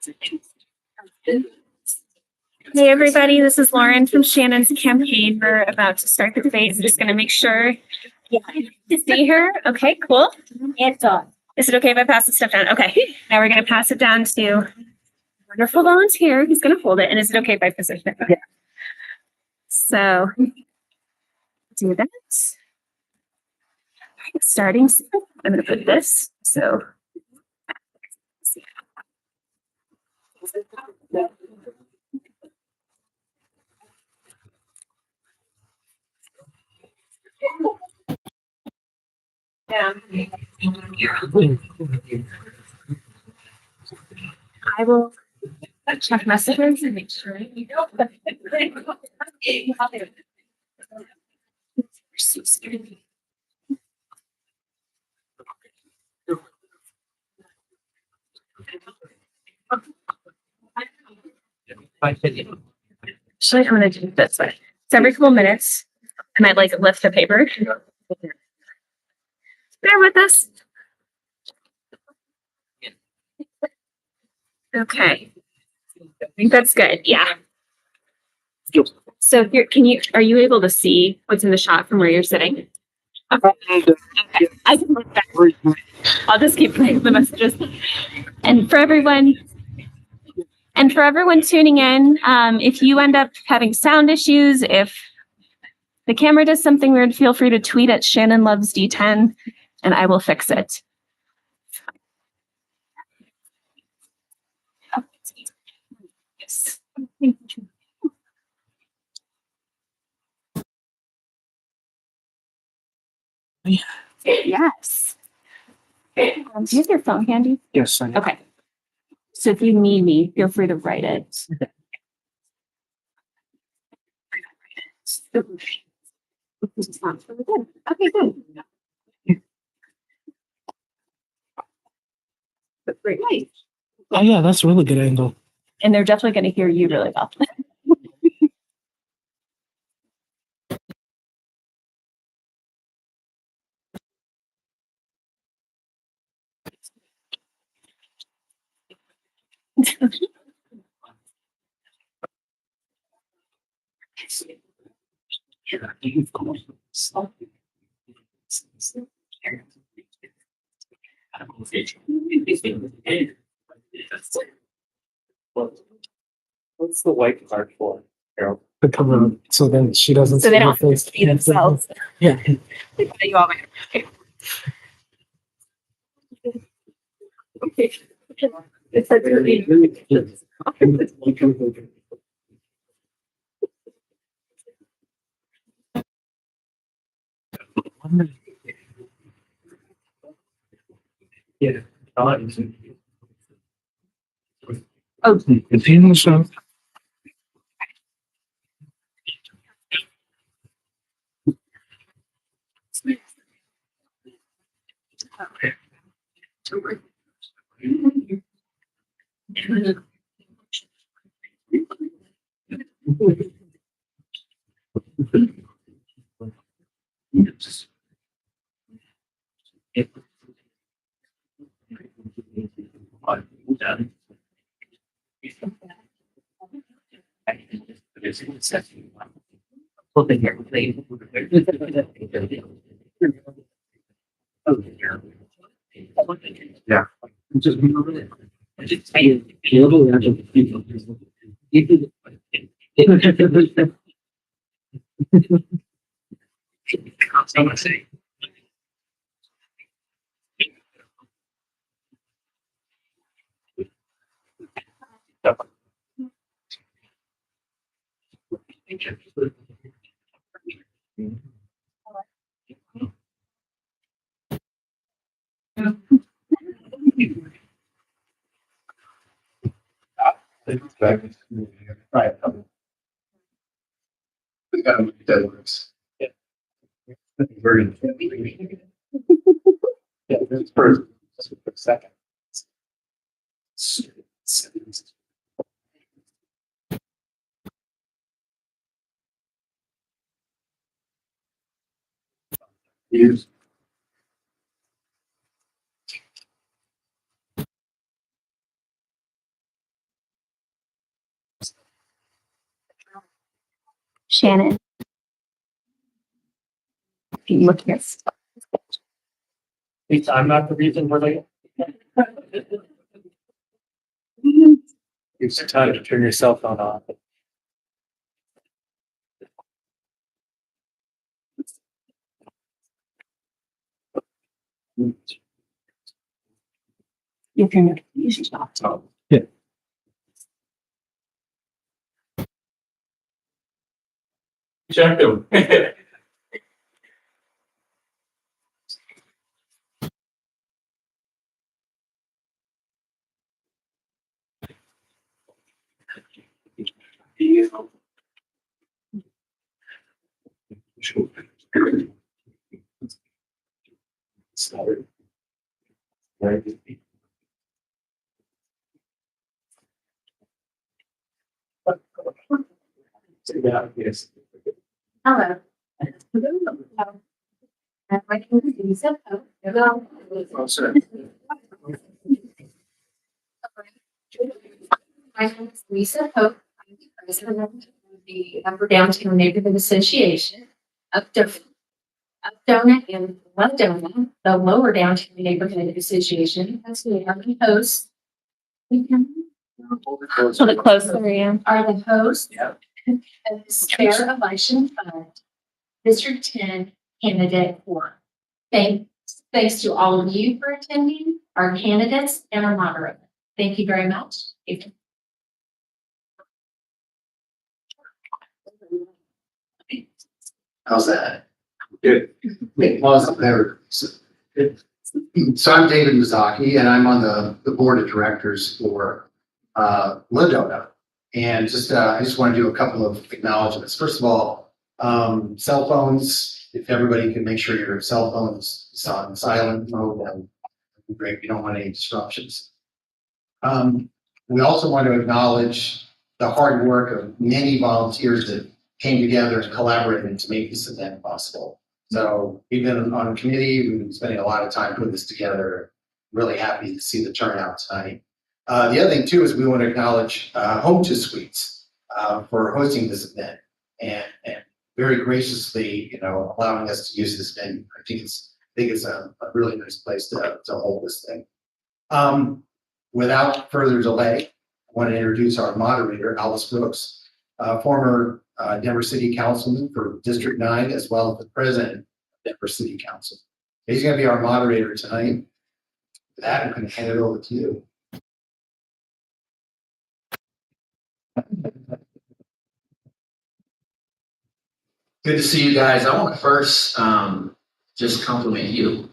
Hey everybody, this is Lauren from Shannon's campaign. We're about to start the debate. I'm just going to make sure you see her. Okay, cool. Is it okay if I pass the stuff down? Okay, now we're going to pass it down to a wonderful volunteer who's going to hold it. And is it okay if I position it? Yeah. So do that. Starting soon. I'm going to put this. So I will check messages and make sure you know. Actually, I'm gonna do it this way. So every couple minutes, I might like lift the paper. Bear with us. Okay. I think that's good. Yeah. So here, are you able to see what's in the shot from where you're sitting? Okay. I can look back. I'll just keep playing the messages. And for everyone tuning in, if you end up having sound issues, if the camera does something weird, feel free to tweet at Shannon Loves D10 and I will fix it. Yes. Yes. Do you have your phone handy? Yes, I know. Okay. So if you need me, feel free to write it. Okay, good. But great. Nice. Oh yeah, that's a really good angle. And they're definitely going to hear you really well. What's the white card for, Carol? To cover up, so then she doesn't So they don't her face. see themselves. Yeah. You all might. Okay. It's like Yeah. oh, Is he in the show? Yeah. Just Right. We got to make that works. Yeah. We're gonna. Yeah, this first second. Use. Shannon. Look here. I'm not the reason we're late. It's time to turn your cell phone off. You can use your laptop. Oh. Check them. Sorry. Right. Yeah, yes. Hello. My name is Lisa. Hello. Oh, sir. My name is Lisa Hope. I'm the president of the Upper Downtown Neighborhood Association, Updona and Ledona, the Lower Downtown Neighborhood Association. That's who are the hosts. We can A little bit closer, yeah. are the hosts Yeah. of this fair election fund, District 10 candidate forum. Thanks to all of you for attending, our candidates and our moderator. Thank you very much. How's that? Good. Well, there. So I'm David Mazaki, and I'm on the board of directors for Ledona. And I just want to do a couple of acknowledgements. First of all, cell phones, if everybody can make sure your cell phones is on silent mode, that would be great. We don't want any disruptions. We also want to acknowledge the hard work of many volunteers that came together and collaborated to make this event possible. So we've been on a committee, we've been spending a lot of time putting this together. Really happy to see the turnout tonight. The other thing too is we want to acknowledge Home to Suites for hosting this event and very graciously, allowing us to use this venue. I think it's a really nice place to hold this thing. Without further delay, I want to introduce our moderator, Alice Brooks, former Denver City Councilman for District 9, as well as the president of Denver City Council. He's going to be our moderator tonight. With that, I'm going to hand it over to you. Good to see you guys. I want to first just compliment you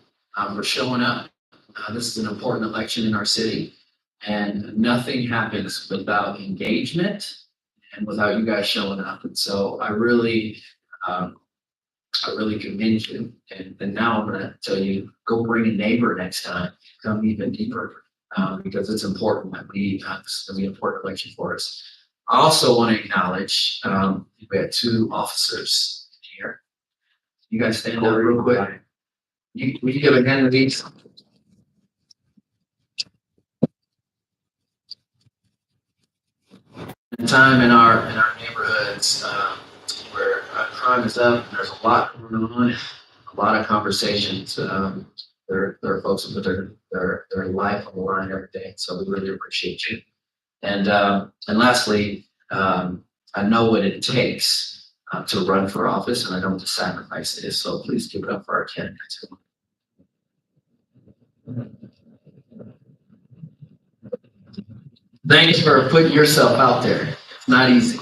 for showing up. This is an important election in our city, and nothing happens without engagement and without you guys showing up. And so I really commend you. And now I'm going to tell you, go bring a neighbor next time. Come even deeper because it's important that this is going to be an important election for us. I also want to acknowledge we had two officers here. You guys stand up real quick. Will you give a hand to these? Time in our neighborhoods where crime is up, and there's a lot going on, a lot of conversations. There are folks who put their life on the line every day, so we really appreciate you. And lastly, I know what it takes to run for office, and I know what the sacrifice is. So please give it up for our candidates. Thanks for putting yourself out there. It's not easy.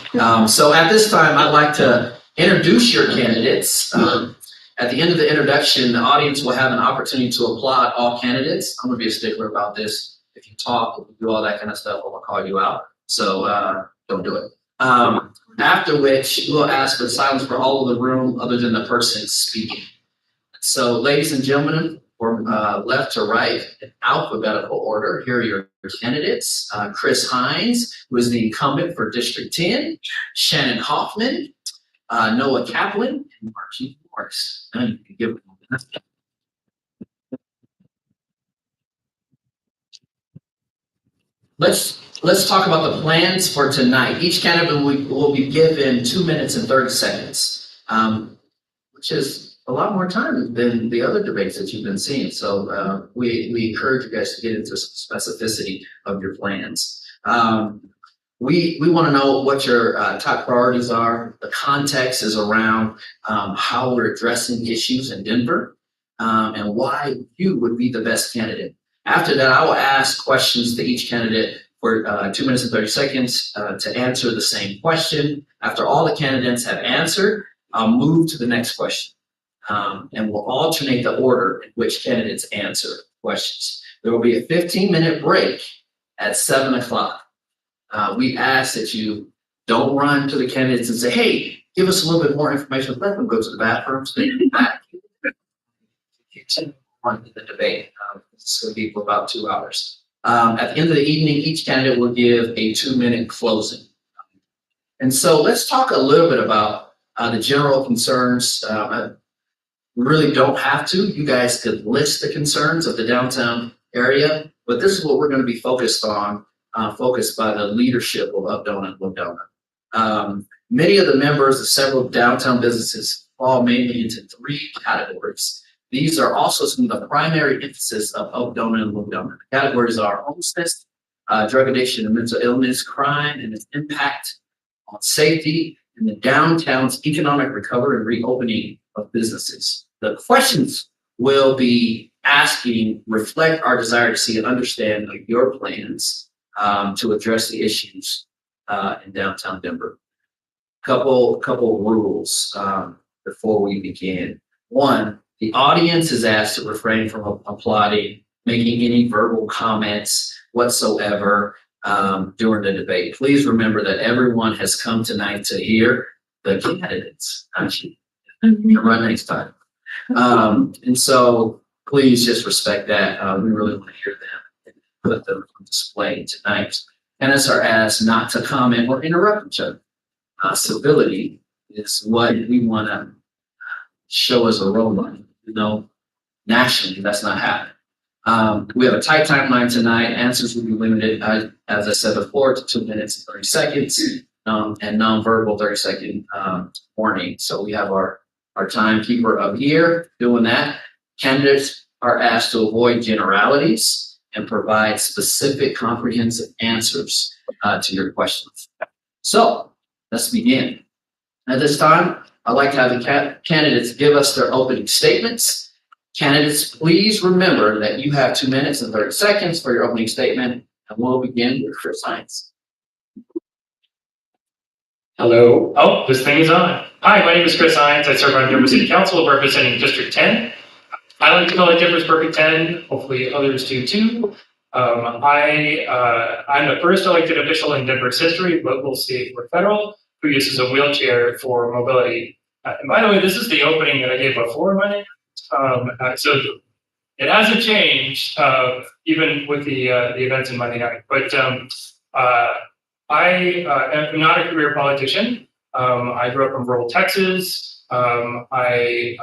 So at this time, I'd like to introduce your candidates. At the end of the introduction, the audience will have an opportunity to applaud all candidates. I'm going to be a stickler about this. If you talk, if you do all that kind of stuff, I'm going to call you out. So don't do it. After which, we'll ask for silence for all of the room other than the person speaking. So ladies and gentlemen, from left to right, in alphabetical order, here are your candidates. Chris Hines, who is the incumbent for District 10, Shannon Hoffman, Noah Kaplan, and Archie Morris. Now you can give them. let's talk about the plans for tonight. Each candidate will be given 2 minutes and 30 seconds, which is a lot more time than the other debates that you've been seeing. So we encourage you guys to get into specificity of your plans. We want to know what your top priorities are. The context is around how we're addressing issues in Denver and why you would be the best candidate. After that, I will ask questions to each candidate for 2 minutes and 30 seconds to answer the same question. After all the candidates have answered, I'll move to the next question. And we'll alternate the order in which candidates answer questions. There will be a 15-minute break at 7 o'clock. We ask that you don't run to the candidates and say, hey, give us a little bit more information. Let them go to the bathroom so they can come back. Continue on to the debate. It's going to be for about 2 hours. At the end of the evening, each candidate will give a 2-minute closing. And so let's talk a little bit about the general concerns. We really don't have to. You guys could list the concerns of the downtown area, but this is what we're going to be focused on, focused by the leadership of Updona and Wodona. Many of the members of several downtown businesses fall mainly into 3 categories. These are also some of the primary emphasis of Updona and Wodona. The categories are homelessness, drug addiction and mental illness, crime and its impact on safety, and the downtown's economic recovery and reopening of businesses. The questions we'll be asking reflect our desire to see and understand your plans to address the issues in downtown Denver. Couple rules before we begin. One, the audience is asked to refrain from applauding, making any verbal comments whatsoever during the debate. Please remember that everyone has come tonight to hear the candidates, not you. Run next time. And so please just respect that. We really want to hear them and put them on display tonight. And it's our ask not to comment or interrupt each other. Civility is what we want to show as a role model. You know, nationally, that's not happening. We have a tight timeline tonight. Answers will be limited, as I said before, to 2 minutes and 30 seconds, and nonverbal 30-second warning. So we have our timekeeper up here doing that. Candidates are asked to avoid generalities and provide specific, comprehensive answers to your questions. So let's begin. At this time, I'd like to have the candidates give us their opening statements. Candidates, please remember that you have 2 minutes and 30 seconds for your opening statement, and we'll begin with Chris Hines. Hello. Oh, this thing is on. Hi, my name is Chris Hines. I serve on Denver City Council representing District 10. I like to call it Denver's Perfect 10. Hopefully others do too. I'm the first elected official in Denver's history, local, state, or federal, who uses a wheelchair for mobility. And by the way, this is the opening that I gave before my name. So it hasn't changed, even with the events in Monday night. But I am not a career politician. I grew up in rural Texas. I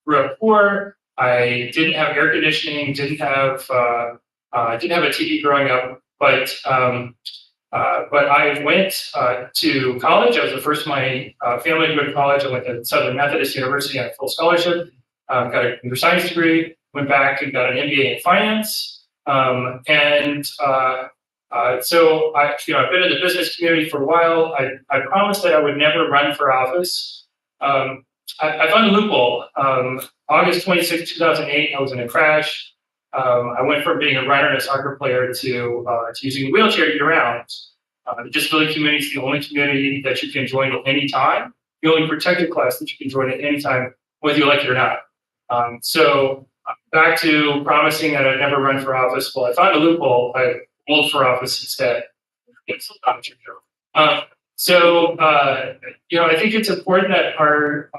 grew up poor. I didn't have air conditioning. Didn't have a TV growing up. But I went to college. I was the first in my family to go to college. I went to Southern Methodist University on a full scholarship. Got a computer science degree. Went back and got an MBA in finance. So I've been in the business community for a while. I promised that I would never run for office. I found a loophole. August 26, 2008, I was in a crash. I went from being a runner and a soccer player to using a wheelchair to get around. The disability community is the only community that you can join at any time. The only protected class that you can join at any time, whether you like it or not. So back to promising that I'd never run for office. Well, I found a loophole. I rolled for office instead. I think it's important that our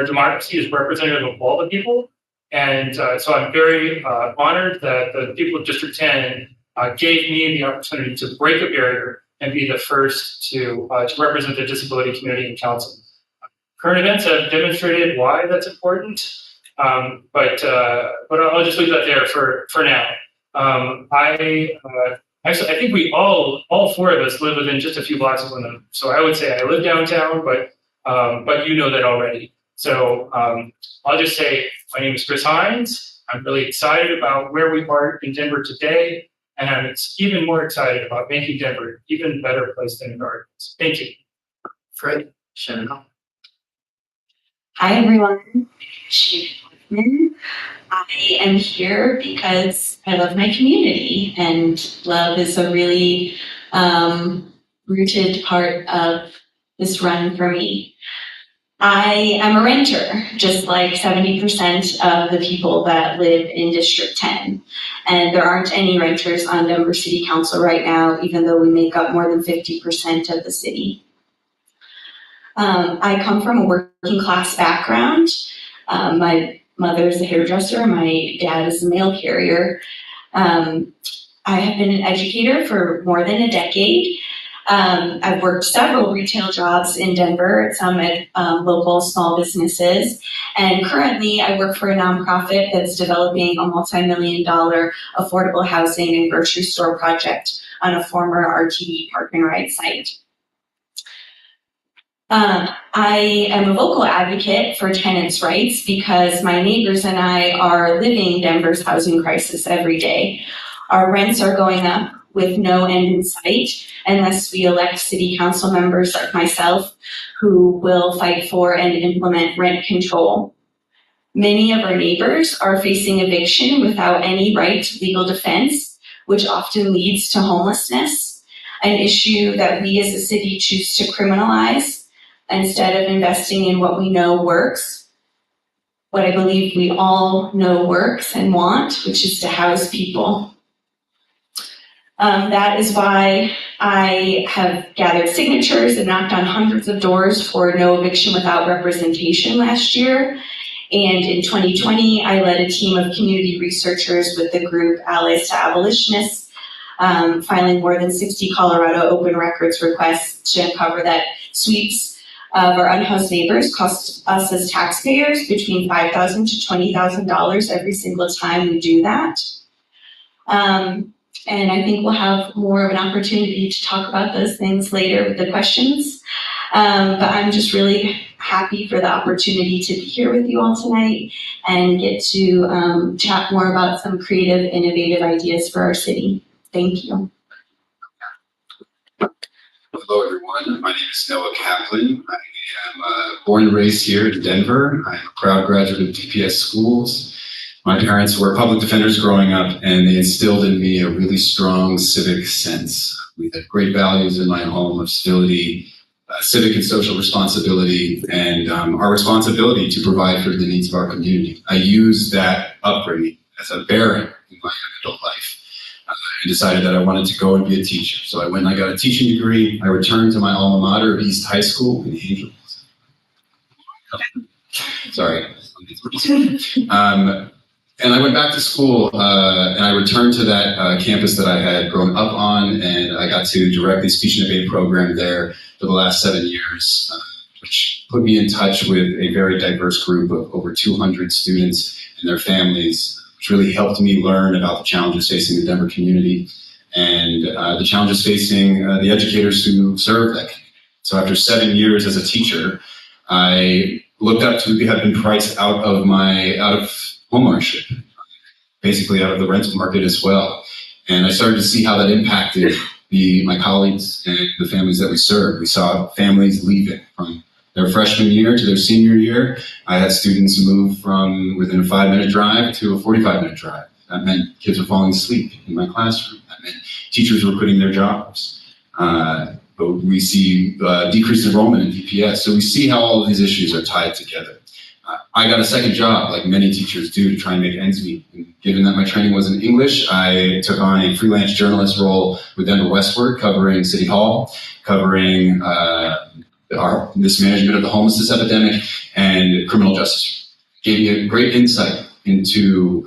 democracy is representative of all the people. And so I'm very honored that the people of District 10 gave me the opportunity to break a barrier and be the first to represent the disability community in council. Current events have demonstrated why that's important, but I'll just leave that there for now. I Actually, I think we all four of us live within just a few blocks of one another. So I would say I live downtown, but you know that already. So I'll just say my name is Chris Hines. I'm really excited about where we are in Denver today, and I'm even more excited about making Denver an even better place than it already is. Thank you. Great. Shannon Hoffman. Hi, everyone. Shannon Hoffman. I am here because I love my community, and love is a really rooted part of this run for me. I am a renter, just like 70% of the people that live in District 10. And there aren't any renters on Denver City Council right now, even though we make up more than 50% of the city. I come from a working class background. My mother is a hairdresser. My dad is a mail carrier. I have been an educator for more than a decade. I've worked several retail jobs in Denver, some at local small businesses. And currently I work for a nonprofit that's developing a multi-million-dollar affordable housing and grocery store project on a former RTV park and ride site. I am a vocal advocate for tenants' rights because my neighbors and I are living Denver's housing crisis every day. Our rents are going up with no end in sight unless we elect city council members like myself who will fight for and implement rent control. Many of our neighbors are facing eviction without any right to legal defense, which often leads to homelessness, an issue that we as a city choose to criminalize instead of investing in what we know works, what I believe we all know works and want, which is to house people. That is why I have gathered signatures and knocked on hundreds of doors for no eviction without representation last year. And in 2020, I led a team of community researchers with the group Allies to Abolitionists, filing more than 60 Colorado open records requests to uncover that sweeps of our unhoused neighbors cost us as taxpayers between $5,000 to $20,000 every single time we do that. And I think we'll have more of an opportunity to talk about those things later with the questions. But I'm just really happy for the opportunity to be here with you all tonight and get to chat more about some creative, innovative ideas for our city. Thank you. Hello, everyone. My name is Noah Kaplan. I am born and raised here in Denver. I'm a proud graduate of DPS schools. My parents were public defenders growing up, and they instilled in me a really strong civic sense. We had great values in my home of civility, civic and social responsibility, and our responsibility to provide for the needs of our community. I used that upbringing as a bearing in my adult life. I decided that I wanted to go and be a teacher. So I went and I got a teaching degree. I returned to my alma mater, East High School in Angels. Sorry. And I went back to school and I returned to that campus that I had grown up on, and I got to direct the speech and debate program there for the last 7 years, which put me in touch with a very diverse group of over 200 students and their families, which really helped me learn about the challenges facing the Denver community and the challenges facing the educators who serve that community. So after 7 years as a teacher, I looked up to have been priced out of homeownership, basically out of the rental market as well. And I started to see how that impacted my colleagues and the families that we serve. We saw families leaving from their freshman year to their senior year. I had students move from within a 5-minute drive to a 45-minute drive. That meant kids were falling asleep in my classroom. That meant teachers were quitting their jobs. But we see decreased enrollment in DPS. So we see how all of these issues are tied together. I got a second job, like many teachers do, to try and make ends meet. And given that my training was in English, I took on a freelance journalist role with Denver Westward, covering City Hall, covering our mismanagement of the homelessness epidemic and criminal justice. Gave me a great insight into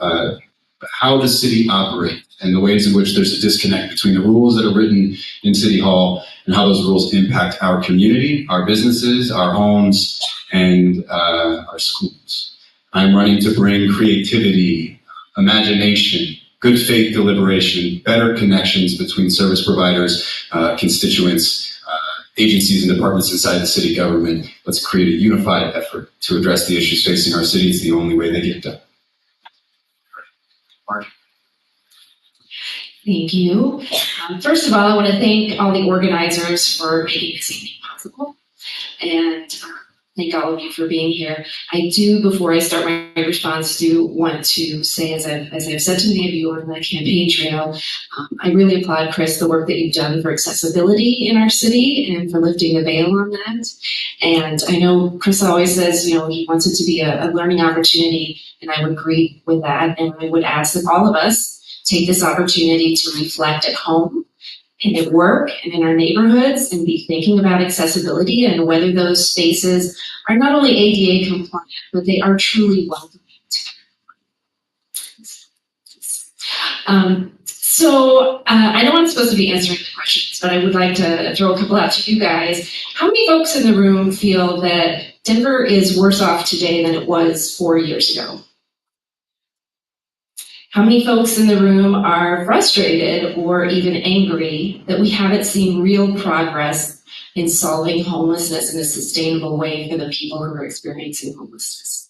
how the city operates and the ways in which there's a disconnect between the rules that are written in City Hall and how those rules impact our community, our businesses, our homes, and our schools. I'm running to bring creativity, imagination, good faith deliberation, better connections between service providers, constituents, agencies and departments inside the city government. Let's create a unified effort to address the issues facing our city. It's the only way they get done. Thank you. First of all, I want to thank all the organizers for making this evening possible, and thank all of you for being here. I do, before I start my response, want to say, as I've said to many of you on the campaign trail, I really applaud, Chris, the work that you've done for accessibility in our city and for lifting the veil on that. And I know Chris always says, he wants it to be a learning opportunity, and I would agree with that. And I would ask that all of us take this opportunity to reflect at home and at work and in our neighborhoods and be thinking about accessibility and whether those spaces are not only ADA compliant, but they are truly welcoming. I know I'm supposed to be answering the questions, but I would like to throw a couple out to you guys. How many folks in the room feel that Denver is worse off today than it was 4 years ago? How many folks in the room are frustrated or even angry that we haven't seen real progress in solving homelessness in a sustainable way for the people who are experiencing homelessness?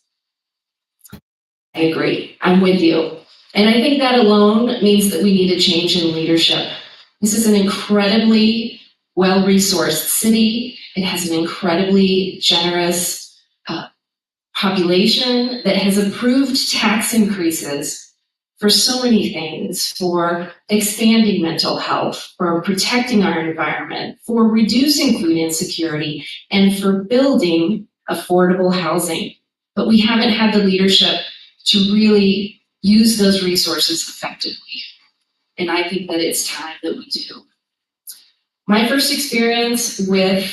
I agree. I'm with you. And I think that alone means that we need a change in leadership. This is an incredibly well-resourced city. It has an incredibly generous population that has approved tax increases for so many things, for expanding mental health, for protecting our environment, for reducing food insecurity, and for building affordable housing. But we haven't had the leadership to really use those resources effectively. And I think that it's time that we do. My first experience with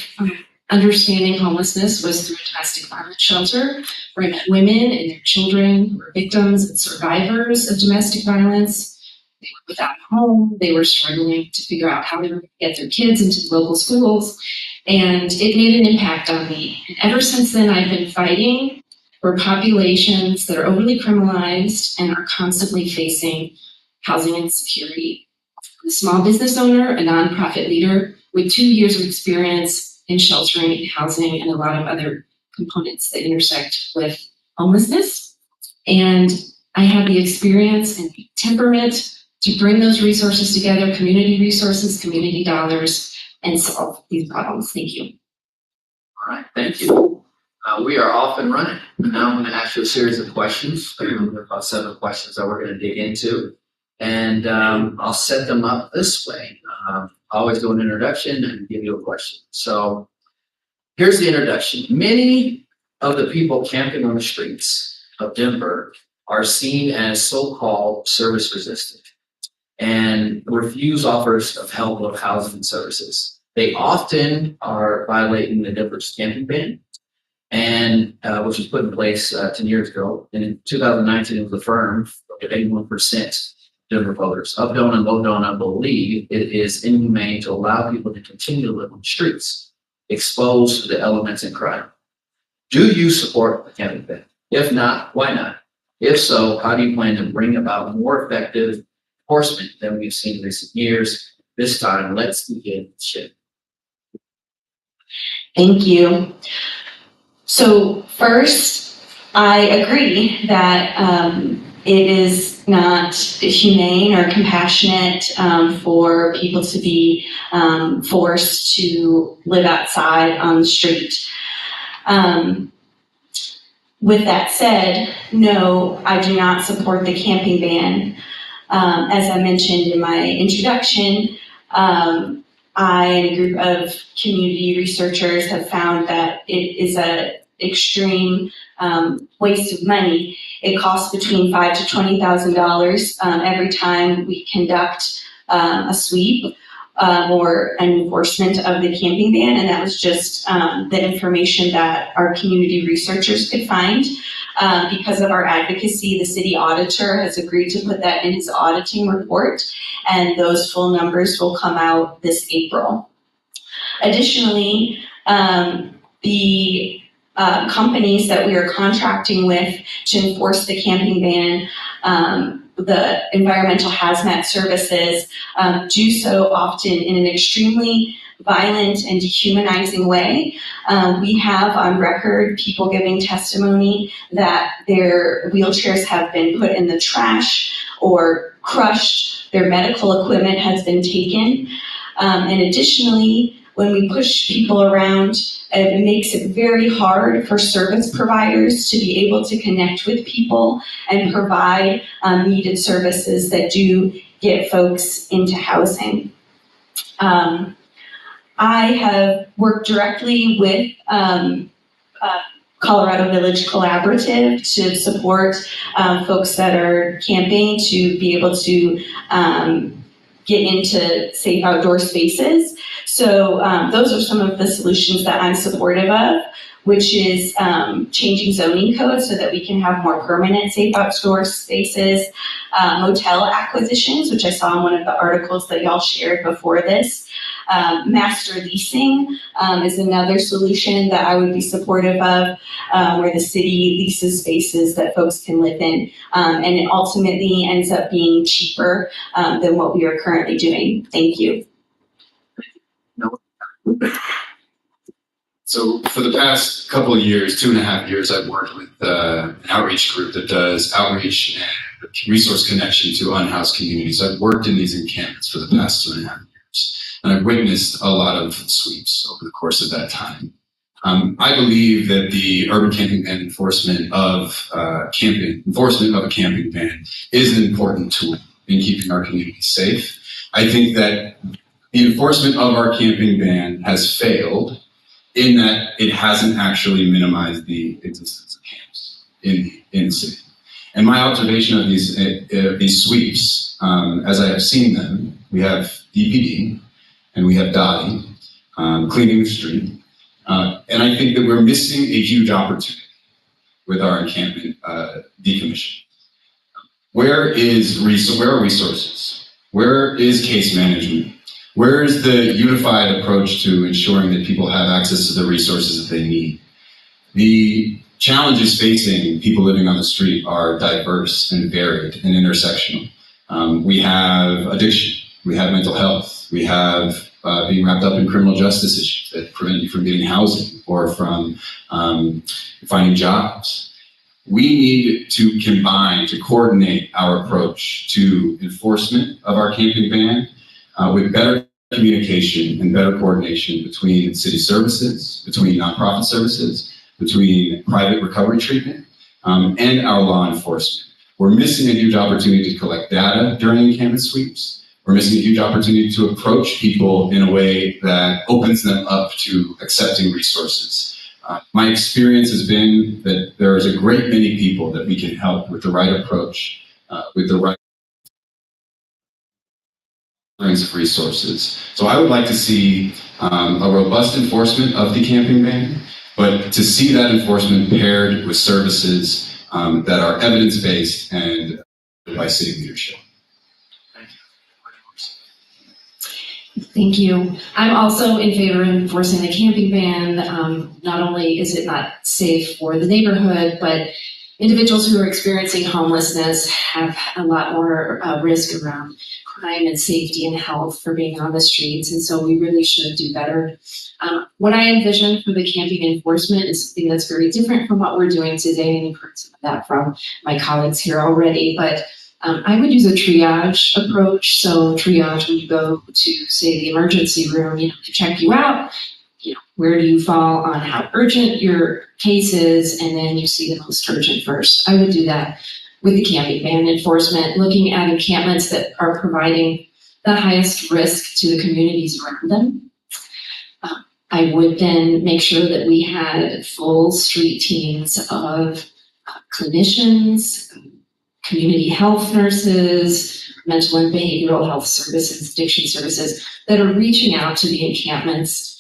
understanding homelessness was through a domestic violence shelter, where I met women and their children who were victims and survivors of domestic violence. They were without a home. They were struggling to figure out how they were going to get their kids into the local schools. And it made an impact on me. And ever since then, I've been fighting for populations that are overly criminalized and are constantly facing housing insecurity. I'm a small business owner, a nonprofit leader with 2 years of experience in sheltering and housing and a lot of other components that intersect with homelessness. And I have the experience and the temperament to bring those resources together, community resources, community dollars, and solve these problems. Thank you. All right, thank you. We are off and running. Now I'm going to ask you a series of questions. There are about 7 questions that we're going to dig into. And I'll set them up this way. I always do an introduction and give you a question. So here's the introduction. Many of the people camping on the streets of Denver are seen as so-called service resistant and refuse offers of help of housing services. They often are violating the Denver's camping ban, and which was put in place 10 years ago. And in 2019, it was affirmed at 81% Denver voters. Up Donut and Low Donut believe it is inhumane to allow people to continue to live on the streets, exposed to the elements in crime. Do you support the camping ban? If not, why not? If so, how do you plan to bring about more effective enforcement than we've seen in recent years? This time, let's begin with Shannon. Thank you. So first, I agree that it is not humane or compassionate for people to be forced to live outside on the street. With that said, no, I do not support the camping ban. As I mentioned in my introduction, I and a group of community researchers have found that it is an extreme waste of money. It costs between $5,000 to $20,000 every time we conduct a sweep or an enforcement of the camping ban, and that was just the information that our community researchers could find. Because of our advocacy, the city auditor has agreed to put that in his auditing report, and those full numbers will come out this April. Additionally, the companies that we are contracting with to enforce the camping ban, the environmental hazmat services, do so often in an extremely violent and dehumanizing way. We have on record people giving testimony that their wheelchairs have been put in the trash or crushed, their medical equipment has been taken. And additionally, when we push people around, it makes it very hard for service providers to be able to connect with people and provide needed services that do get folks into housing. I have worked directly with Colorado Village Collaborative to support folks that are camping to be able to get into safe outdoor spaces. So those are some of the solutions that I'm supportive of, which is changing zoning codes so that we can have more permanent safe outdoor spaces, motel acquisitions, which I saw in one of the articles that y'all shared before this. Master leasing is another solution that I would be supportive of, where the city leases spaces that folks can live in, and it ultimately ends up being cheaper than what we are currently doing. Thank you. So for the past couple of years, 2.5 years, I've worked with an outreach group that does outreach and resource connection to unhoused communities. I've worked in these encampments for the past 2.5 years, and I've witnessed a lot of sweeps over the course of that time. I believe that the urban camping ban enforcement of a camping ban is an important tool in keeping our communities safe. I think that the enforcement of our camping ban has failed in that it hasn't actually minimized the existence of camps in the city. And my observation of these sweeps, as I have seen them, we have DPD and we have Dottie cleaning the street. And I think that we're missing a huge opportunity with our encampment decommission. Where are resources? Where is case management? Where is the unified approach to ensuring that people have access to the resources that they need? The challenges facing people living on the street are diverse and varied and intersectional. We have addiction, we have mental health, we have being wrapped up in criminal justice issues that prevent you from getting housing or from finding jobs. We need to combine, to coordinate our approach to enforcement of our camping ban with better communication and better coordination between city services, between nonprofit services, between private recovery treatment, and our law enforcement. We're missing a huge opportunity to collect data during encampment sweeps. We're missing a huge opportunity to approach people in a way that opens them up to accepting resources. My experience has been that there is a great many people that we can help with the right approach, with the right of resources. So I would like to see a robust enforcement of the camping ban, but to see that enforcement paired with services that are evidence-based and by city leadership. Thank you. I'm also in favor of enforcing the camping ban. Not only is it not safe for the neighborhood, but individuals who are experiencing homelessness have a lot more risk around crime and safety and health for being on the streets. And so we really should do better. What I envision for the camping enforcement is something that's very different from what we're doing today. And you've heard some of that from my colleagues here already. But I would use a triage approach. So triage, when you go to, say, the emergency room, to check you out, where do you fall on how urgent your case is, and then you see the most urgent first. I would do that with the camping ban enforcement, looking at encampments that are providing the highest risk to the communities around them. I would then make sure that we had full street teams of clinicians, community health nurses, mental and behavioral health services, addiction services that are reaching out to the encampments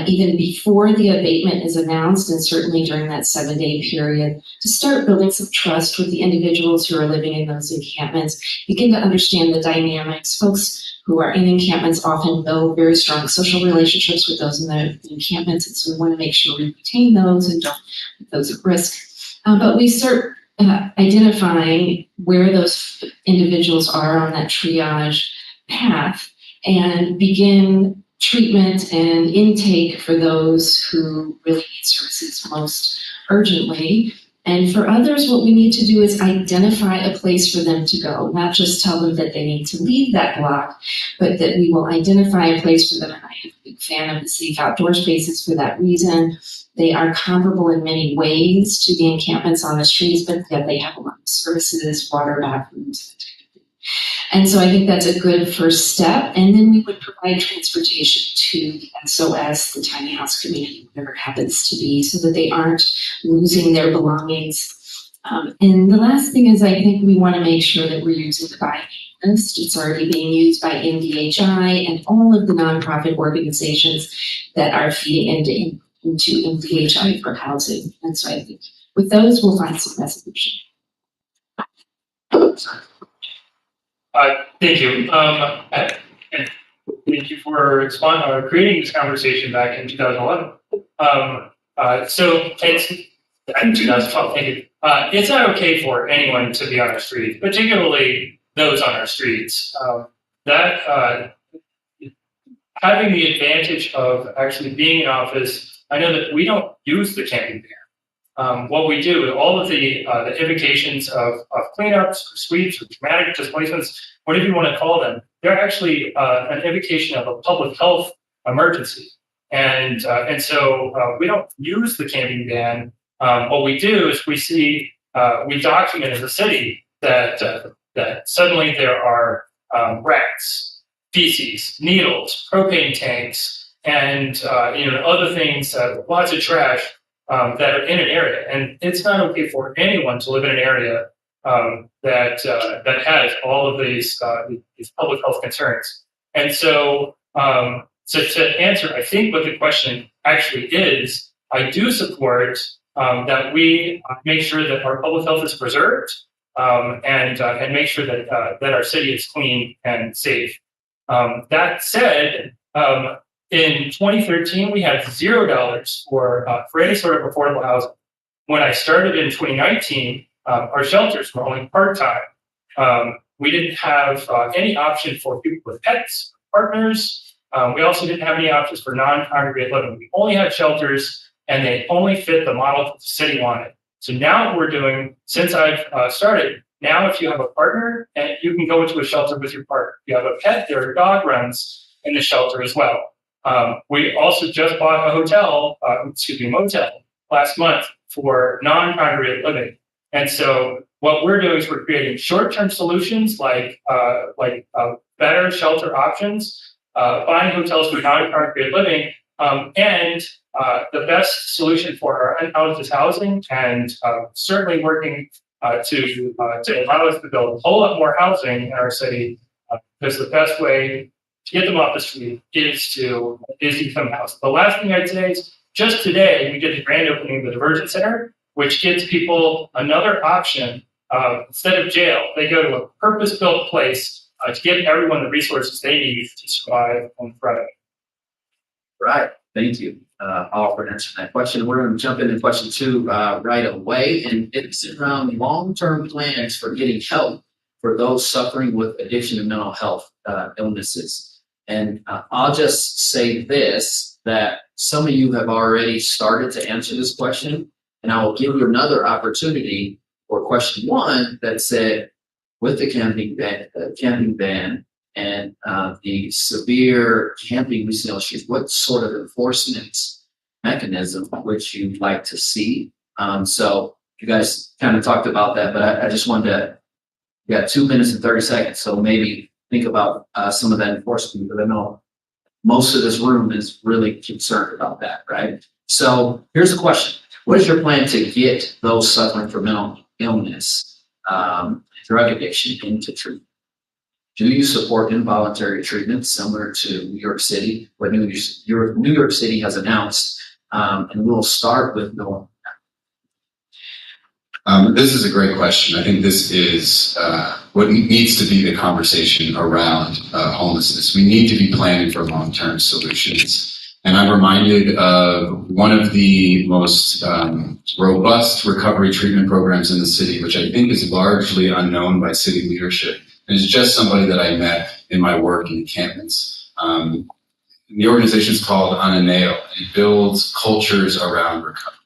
even before the abatement is announced, and certainly during that 7-day period, to start building some trust with the individuals who are living in those encampments, begin to understand the dynamics. Folks who are in encampments often build very strong social relationships with those in the encampments, and so we want to make sure we retain those and don't put those at risk. But we start identifying where those individuals are on that triage path and begin treatment and intake for those who really need services most urgently. And for others, what we need to do is identify a place for them to go, not just tell them that they need to leave that block, but that we will identify a place for them. And I am a big fan of the safe outdoor spaces for that reason. They are comparable in many ways to the encampments on the streets, but yet they have a lot of services, water, bathrooms. And so I think that's a good first step. And then we would provide transportation to the SOS, the tiny house community, whatever it happens to be, so that they aren't losing their belongings. And the last thing is I think we want to make sure that we're using the buy list. It's already being used by NDHI and all of the nonprofit organizations that are feeding into NDHI for housing. And so I think with those, we'll find some resolution. Thank you. And thank you for creating this conversation back in 2011. So it's in 2012. Thank you. It's not okay for anyone to be on our streets, particularly those on our streets. Having the advantage of actually being in office, I know that we don't use the camping ban. What we do, all of the invocations of cleanups, or sweeps, or dramatic displacements, whatever you want to call them, they're actually an invocation of a public health emergency. And so we don't use the camping ban. What we do is we document as a city that suddenly there are rats, feces, needles, propane tanks, and other things, lots of trash that are in an area. And it's not okay for anyone to live in an area that has all of these public health concerns. And so, to answer, I think what the question actually is, I do support that we make sure that our public health is preserved and make sure that our city is clean and safe. That said, in 2013, we had $0 for any sort of affordable housing. When I started in 2019, our shelters were only part-time. We didn't have any option for people with pets, partners. We also didn't have any options for non-congregate living. We only had shelters, and they only fit the model that the city wanted. So now what we're doing, since I've started, now if you have a partner, and you can go into a shelter with your partner. If you have a pet, their dog runs in the shelter as well. We also just bought a motel last month for non-congregate living. And so what we're doing is we're creating short-term solutions like better shelter options, buying hotels for non-congregate living, and the best solution for our unhoused housing, and certainly working to allow us to build a whole lot more housing in our city, because the best way to get them off the street is to become housed. The last thing I'd say is just today we did the grand opening of the Divergent Center, which gives people another option. Instead of jail, they go to a purpose-built place to give everyone the resources they need to survive and thrive. Right. Thank you, all, for answering that question. We're going to jump into question 2 right away, and it's around long-term plans for getting help for those suffering with addiction and mental health illnesses. And I'll just say this, that some of you have already started to answer this question, and I will give you another opportunity for question 1 that said, with the camping ban and the severe camping issues, what sort of enforcement mechanism would you like to see? So you guys kind of talked about that, but I just wanted to, you got 2 minutes and 30 seconds. So maybe think about some of that enforcement, because I know most of this room is really concerned about that, right? So here's the question. What is your plan to get those suffering from mental illness, drug addiction into treatment? Do you support involuntary treatment similar to New York City, what New York City has announced? And we'll start with Noel. This is a great question. I think this is what needs to be the conversation around homelessness. We need to be planning for long-term solutions. And I'm reminded of one of the most robust recovery treatment programs in the city, which I think is largely unknown by city leadership. And it's just somebody that I met in my work in encampments. The organization is called Ananeo, and it builds cultures around recovery.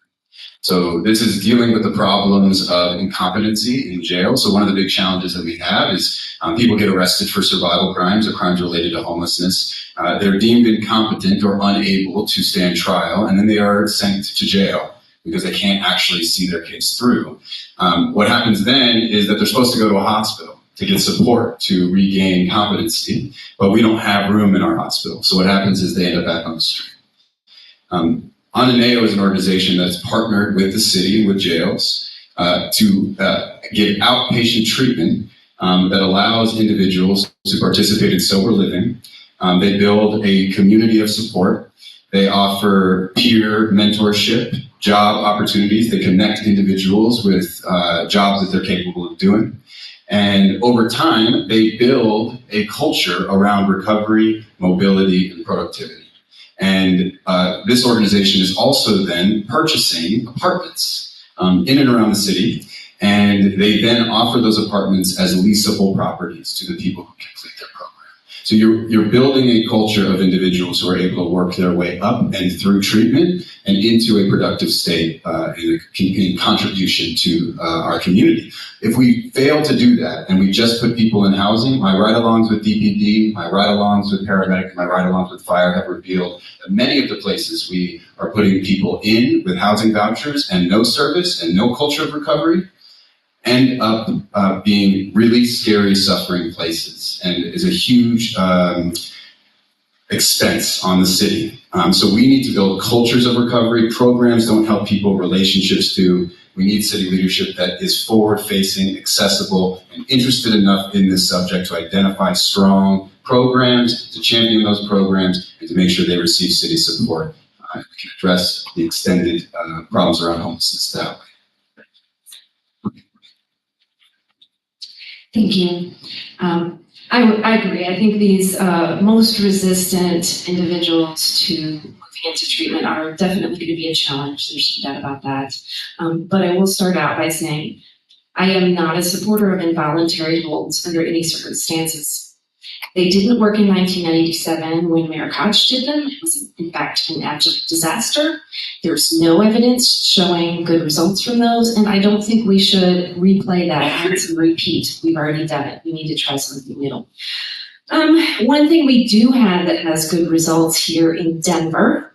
So this is dealing with the problems of incompetency in jail. So one of the big challenges that we have is people get arrested for survival crimes or crimes related to homelessness. They're deemed incompetent or unable to stand trial, and then they are sent to jail because they can't actually see their case through. What happens then is that they're supposed to go to a hospital to get support to regain competency, but we don't have room in our hospital. So what happens is they end up back on the street. Ananeo is an organization that's partnered with the city, with jails, to give outpatient treatment that allows individuals to participate in sober living. They build a community of support. They offer peer mentorship, job opportunities. They connect individuals with jobs that they're capable of doing. And over time, they build a culture around recovery, mobility, and productivity. And this organization is also then purchasing apartments in and around the city, and they then offer those apartments as leasable properties to the people who complete their program. So you're building a culture of individuals who are able to work their way up and through treatment and into a productive state in contribution to our community. If we fail to do that and we just put people in housing, my ride-alongs with DPD, my ride-alongs with paramedic, my ride-alongs with fire have revealed that many of the places we are putting people in with housing vouchers and no service and no culture of recovery end up being really scary, suffering places, and is a huge expense on the city. So we need to build cultures of recovery. Programs don't help people, relationships do. We need city leadership that is forward-facing, accessible, and interested enough in this subject to identify strong programs, to champion those programs, and to make sure they receive city support. We can address the extended problems around homelessness that way. Thank you. I agree. I think these most resistant individuals to looking into treatment are definitely going to be a challenge. There's no doubt about that. But I will start out by saying I am not a supporter of involuntary holds under any circumstances. They didn't work in 1997 when Mayor Koch did them. It was, in fact, an absolute disaster. There's no evidence showing good results from those, and I don't think we should replay that and repeat. We've already done it. We need to try something new. One thing we do have that has good results here in Denver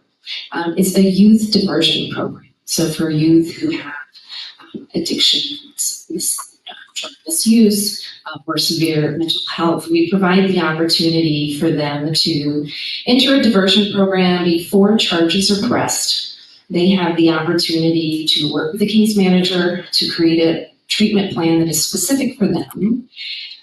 is a youth diversion program. So for youth who have addiction, drug misuse, or severe mental health, we provide the opportunity for them to enter a diversion program before charges are pressed. They have the opportunity to work with the case manager to create a treatment plan that is specific for them,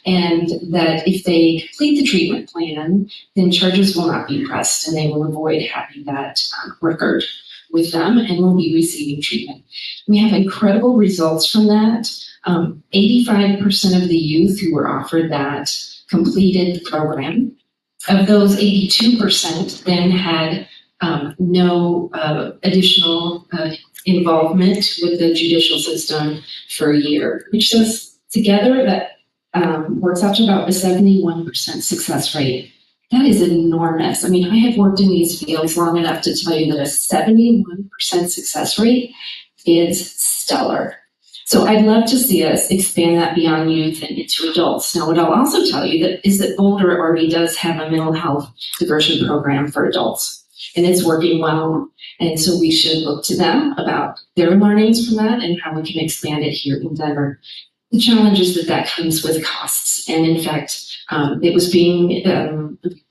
and that if they complete the treatment plan, then charges will not be pressed and they will avoid having that record with them and will be receiving treatment. We have incredible results from that. 85% of the youth who were offered that completed the program. Of those, 82% then had no additional involvement with the judicial system for a year, which says together that works out to about a 71% success rate. That is enormous. I mean, I have worked in these fields long enough to tell you that a 71% success rate is stellar. So I'd love to see us expand that beyond youth and into adults. Now, what I'll also tell you is that Boulder already does have a mental health diversion program for adults, and it's working well. And so we should look to them about their learnings from that and how we can expand it here in Denver. The challenge is that comes with costs. And in fact, it was being,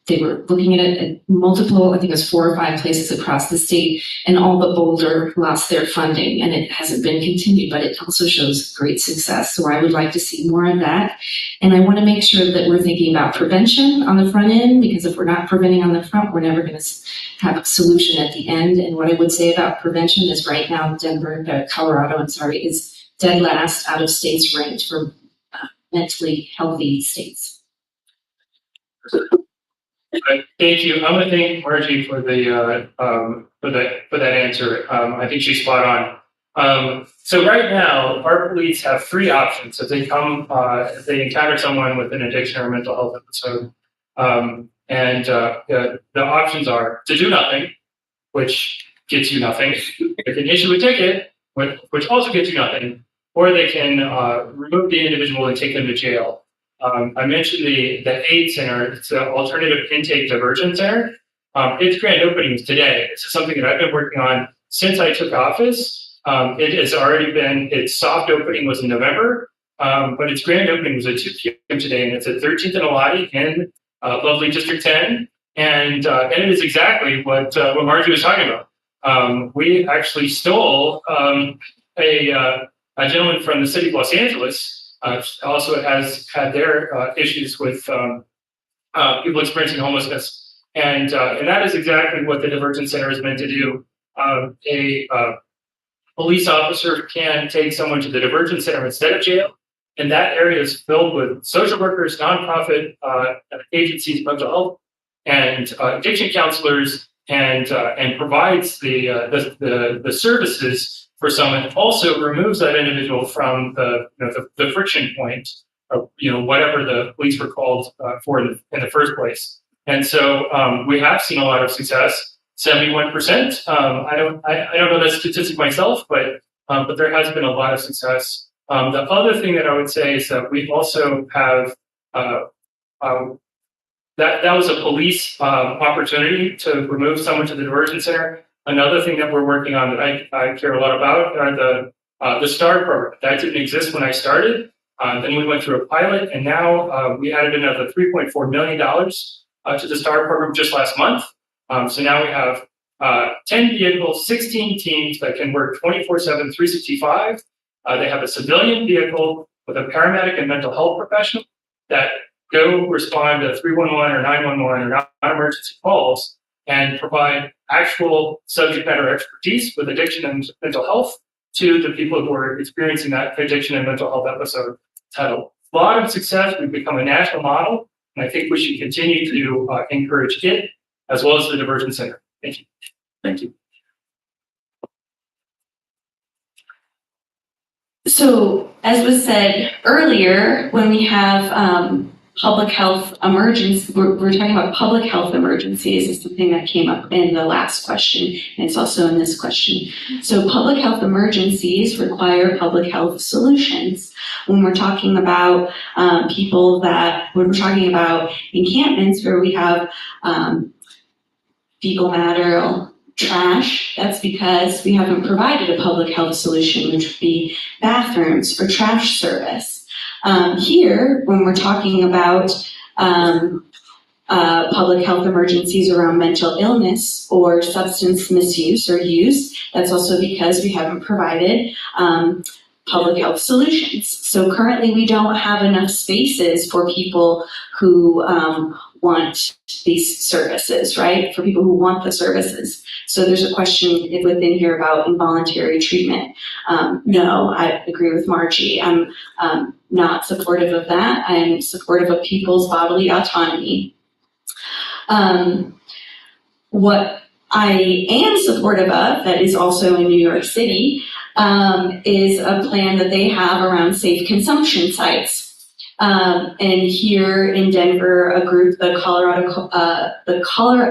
they were looking at it at multiple, I think it was 4 or 5 places across the state, and all but Boulder lost their funding, and it hasn't been continued, but it also shows great success. So I would like to see more of that. And I want to make sure that we're thinking about prevention on the front end, because if we're not preventing on the front, we're never going to have a solution at the end. And what I would say about prevention is right now, Colorado, is dead last out of states ranked for mentally healthy states. Thank you. I'm going to thank Margie for the for that answer. I think she's spot on. So right now, our police have three options if they come, if they encounter someone with an addiction or mental health episode. The options are to do nothing, which gets you nothing. They can issue a ticket, which also gets you nothing, or they can remove the individual and take them to jail. I mentioned the AIDS Center. It's an alternative intake diversion center. Its grand opening is today. This is something that I've been working on since I took office. It has already been, its soft opening was in November, but its grand opening was at 2 p.m. today, and it's at 13th and Elati in lovely District 10. And it is exactly what Margie was talking about. We actually stole a gentleman from the city of Los Angeles. Also has had their issues with people experiencing homelessness, and that is exactly what the diversion center is meant to do. A police officer can take someone to the diversion center instead of jail, and that area is filled with social workers, nonprofit agencies, mental health, and addiction counselors, and provides the services for someone. Also removes that individual from the friction point of whatever the police were called for in the first place. And so we have seen a lot of success. 71%. I don't know that statistic myself, but there has been a lot of success. The other thing that I would say is that we also have that was a police opportunity to remove someone to the diversion center. Another thing that we're working on that I care a lot about are the STAR program. That didn't exist when I started. Then we went through a pilot, and now we added another $3.4 million to the STAR program just last month. So now we have 10 vehicles, 16 teams that can work 24/7, 365. They have a civilian vehicle with a paramedic and mental health professional that go respond to 311 or 911 or non-emergency calls and provide actual subject matter expertise with addiction and mental health to the people who are experiencing that addiction and mental health episode. It's had a lot of success. We've become a national model, and I think we should continue to encourage it as well as the diversion center. Thank you. Thank you. So, as was said earlier, when we have public health emergencies, we're talking about public health emergencies is something that came up in the last question, and it's also in this question. So public health emergencies require public health solutions. When we're talking about when we're talking about encampments where we have fecal matter, trash, that's because we haven't provided a public health solution, which would be bathrooms or trash service. Here, when we're talking about public health emergencies around mental illness or substance misuse or use, that's also because we haven't provided public health solutions. So currently we don't have enough spaces for people who want these services, right? For people who want the services. So there's a question within here about involuntary treatment. No, I agree with Margie. I'm not supportive of that. I'm supportive of people's bodily autonomy. What I am supportive of, that is also in New York City, is a plan that they have around safe consumption sites. And here in Denver, a group, the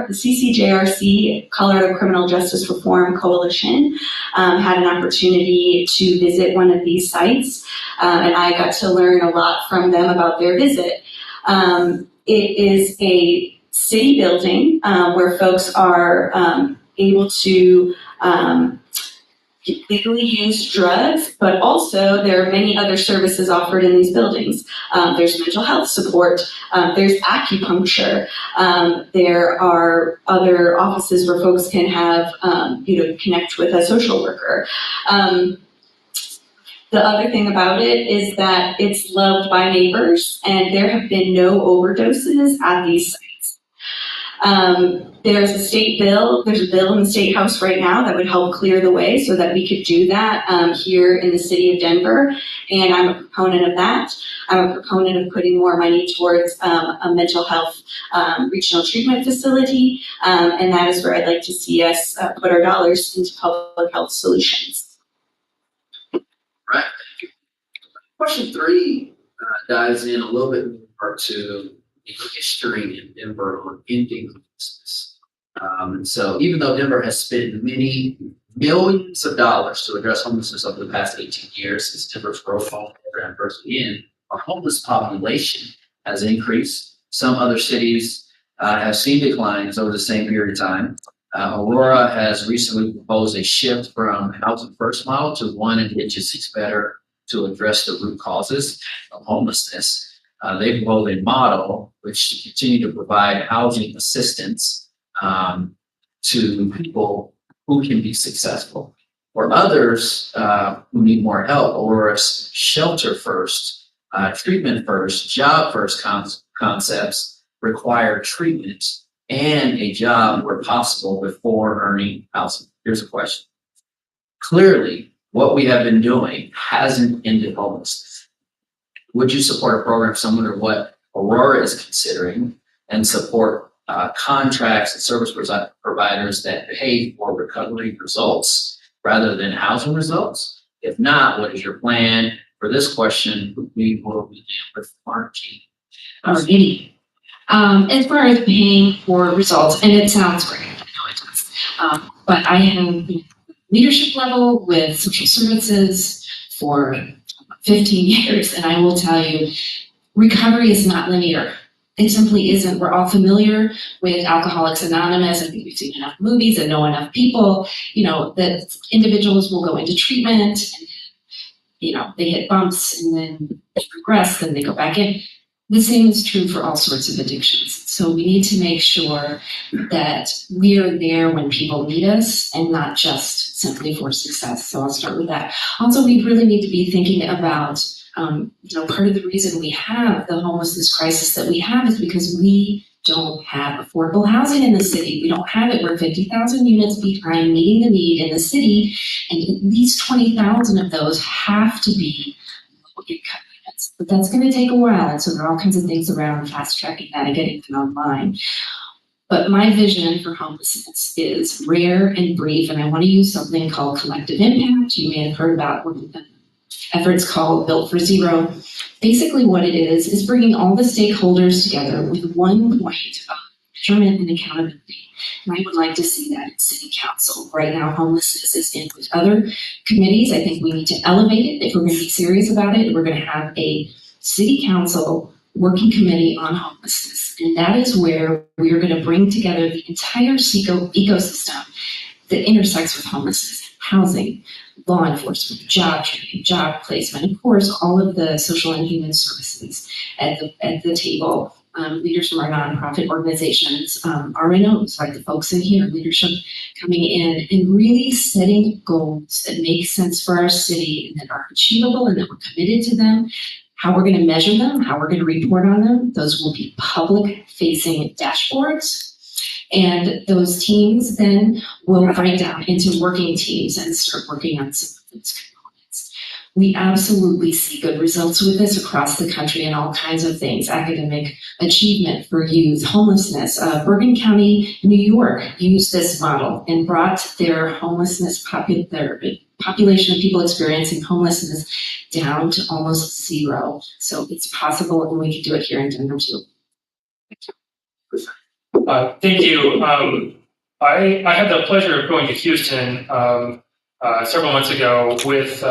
CCJRC, Colorado Criminal Justice Reform Coalition, had an opportunity to visit one of these sites, and I got to learn a lot from them about their visit. It is a city building where folks are able to legally use drugs, but also there are many other services offered in these buildings. There's mental health support, there's acupuncture, there are other offices where folks can have, connect with a social worker. The other thing about it is that it's loved by neighbors, and there have been no overdoses at these sites. There's a bill in the state house right now that would help clear the way so that we could do that here in the city of Denver. And I'm a proponent of that. I'm a proponent of putting more money towards a mental health regional treatment facility. And that is where I'd like to see us put our dollars into public health solutions. Right. Question 3 dives in a little bit more to the history in Denver on ending homelessness. So even though Denver has spent many millions of dollars to address homelessness over the past 18 years since Denver's growth program first began, our homeless population has increased. Some other cities have seen declines over the same period of time. Aurora has recently proposed a shift from housing first model to one in which it seeks better to address the root causes of homelessness. They proposed a model which to continue to provide housing assistance to people who can be successful. For others who need more help, or shelter first, treatment first, job first concepts require treatment and a job where possible before earning housing. Here's a question. Clearly, what we have been doing hasn't ended homelessness. Would you support a program similar to what Aurora is considering and support contracts and service providers that pay for recovery results rather than housing results? If not, what is your plan? For this question, we will begin with Margie. Alrighty. As far as paying for results, and it sounds great, I know it does, but I have been leadership level with social services for 15 years, and I will tell you, recovery is not linear. It simply isn't. We're all familiar with Alcoholics Anonymous. I think we've seen enough movies and know enough people, that individuals will go into treatment and, they hit bumps and then they regress, then they go back in. The same is true for all sorts of addictions. So we need to make sure that we are there when people need us and not just simply for success. So I'll start with that. Also, we really need to be thinking about part of the reason we have the homelessness crisis that we have is because we don't have affordable housing in the city. We don't have it. We're 50,000 units behind meeting the need in the city, and at least 20,000 of those have to be low-income units. But that's going to take a while, and so there are all kinds of things around fast-tracking that and getting them online. But my vision for homelessness is rare and brief, and I want to use something called collective impact. You may have heard about one of the efforts called Built for Zero. Basically what it is bringing all the stakeholders together with one point of measurement and accountability. And I would like to see that in City Council. Right now, homelessness is in with other committees. I think we need to elevate it. If we're going to be serious about it, we're going to have a City Council working committee on homelessness. And that is where we are going to bring together the entire ecosystem that intersects with homelessness. Housing, law enforcement, job training, job placement, of course, all of the social and human services at the table. Leaders from our nonprofit organizations, RNOs, like the folks in here, leadership coming in and really setting goals that make sense for our city and that are achievable and that we're committed to them. How we're going to measure them, how we're going to report on them. Those will be public-facing dashboards. And those teams then will break down into working teams and start working on some of those components. We absolutely see good results with this across the country and all kinds of things. Academic achievement for youth, homelessness. Bergen County, New York used this model and brought their homelessness population of people experiencing homelessness down to almost zero. So it's possible, and we can do it here in Denver too. Thank you. I had the pleasure of going to Houston several months ago with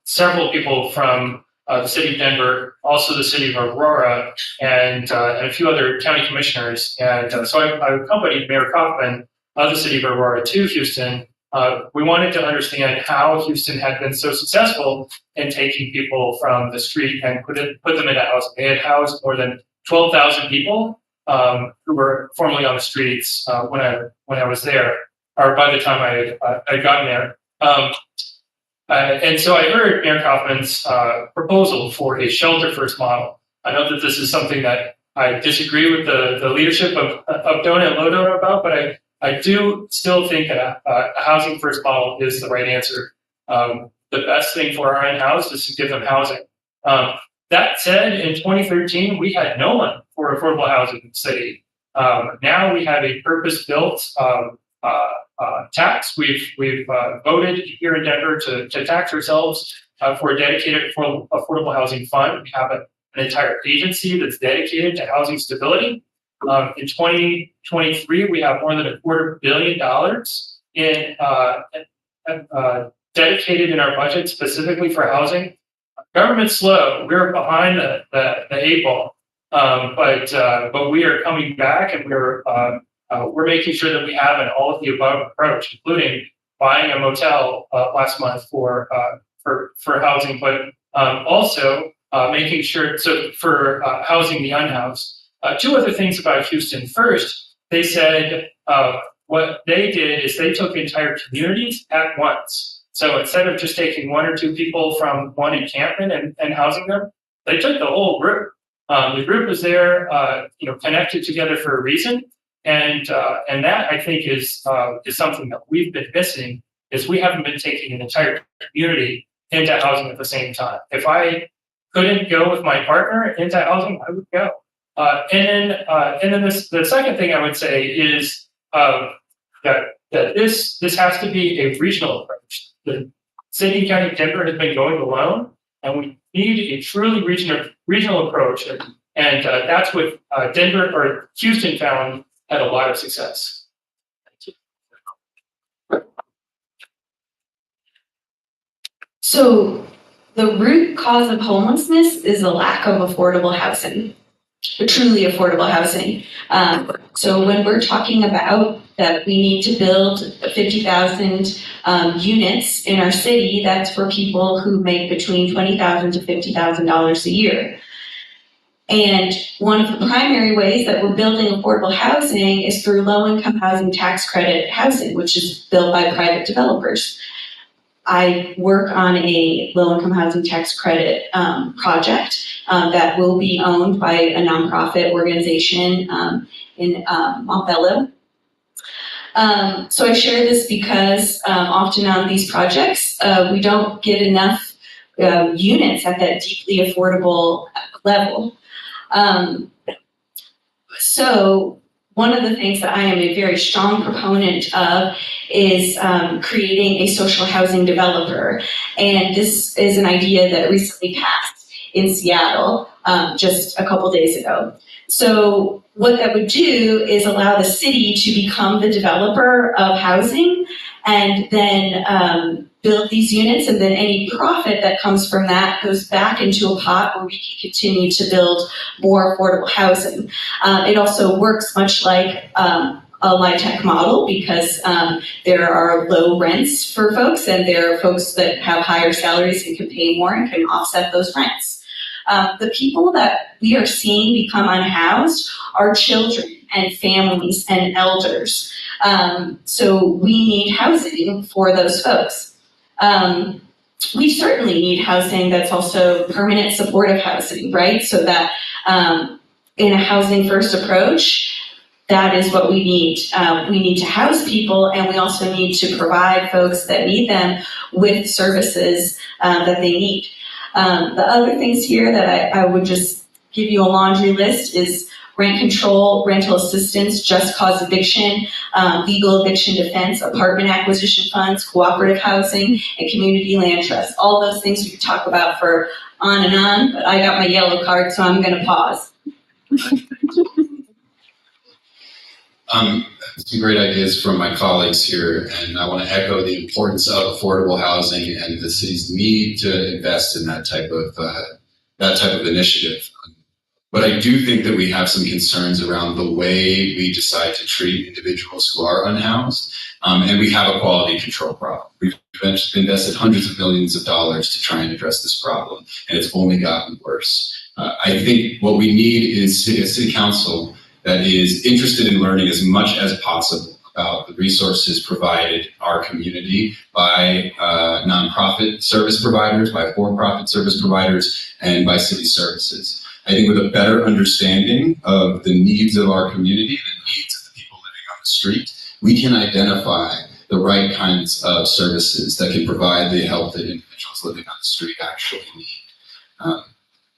several people from the city of Denver, also the city of Aurora, and a few other county commissioners. And so I accompanied Mayor Hoffman of the city of Aurora to Houston. We wanted to understand how Houston had been so successful in taking people from the street and put them into housing. They had housed more than 12,000 people who were formerly on the streets when I was there, or by the time I had gotten there. And so I heard Mayor Kaufman's proposal for a shelter-first model. I know that this is something that I disagree with the leadership of Donut and Low Donut about, but I do still think that a housing first model is the right answer. The best thing for our in-house is to give them housing. That said, in 2013, we had no one for affordable housing in the city. Now we have a purpose-built tax. We've voted here in Denver to tax ourselves for a dedicated affordable housing fund. We have an entire agency that's dedicated to housing stability. In 2023, we have more than $250 million in dedicated in our budget specifically for housing. Government's slow. We're behind the eight ball, but we are coming back, and we're making sure that we have an all of the above approach, including buying a motel last month for housing, but also making sure for housing the unhoused. Two other things about Houston. First, they said what they did is they took entire communities at once. So instead of just taking one or two people from one encampment and housing them, they took the whole group. The group was there, connected together for a reason, and that I think is something that we've been missing. Is we haven't been taking an entire community into housing at the same time. If I couldn't go with my partner into housing, I would go. And then the second thing I would say is that this has to be a regional approach. The city and county of Denver has been going alone, and we need a truly regional approach. And that's what Denver or Houston found had a lot of success. So the root cause of homelessness is a lack of affordable housing, truly affordable housing. So when we're talking about that we need to build 50,000 units in our city, that's for people who make between $20,000 to $50,000 a year. And one of the primary ways that we're building affordable housing is through low-income housing tax credit housing, which is built by private developers. I work on a low-income housing tax credit project that will be owned by a nonprofit organization in Montbello. So I share this because often on these projects, we don't get enough units at that deeply affordable level. So one of the things that I am a very strong proponent of is creating a social housing developer. And this is an idea that recently passed in Seattle just a couple days ago. So what that would do is allow the city to become the developer of housing and then build these units, and then any profit that comes from that goes back into a pot where we can continue to build more affordable housing. It also works much like a LIHTC model because there are low rents for folks, and there are folks that have higher salaries and can pay more and can offset those rents. The people that we are seeing become unhoused are children and families and elders. So we need housing for those folks. We certainly need housing that's also permanent supportive housing, right? So that in a housing first approach, that is what we need. We need to house people, and we also need to provide folks that need them with services that they need. The other things here that I would just give you a laundry list is rent control, rental assistance, just cause eviction, legal eviction defense, apartment acquisition funds, cooperative housing, and community land trust. All those things we could talk about for on and on, but I got my yellow card, so I'm going to pause. Some great ideas from my colleagues here, and I want to echo the importance of affordable housing and the city's need to invest in that type of initiative. But I do think that we have some concerns around the way we decide to treat individuals who are unhoused, and we have a quality control problem. We've invested hundreds of millions of dollars to try and address this problem, and it's only gotten worse. I think what we need is a city council that is interested in learning as much as possible about the resources provided our community by nonprofit service providers, by for-profit service providers, and by city services. I think with a better understanding of the needs of our community, the needs of the people living on the street, we can identify the right kinds of services that can provide the help that individuals living on the street actually need.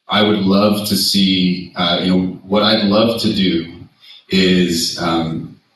I would love to see, what I'd love to do is,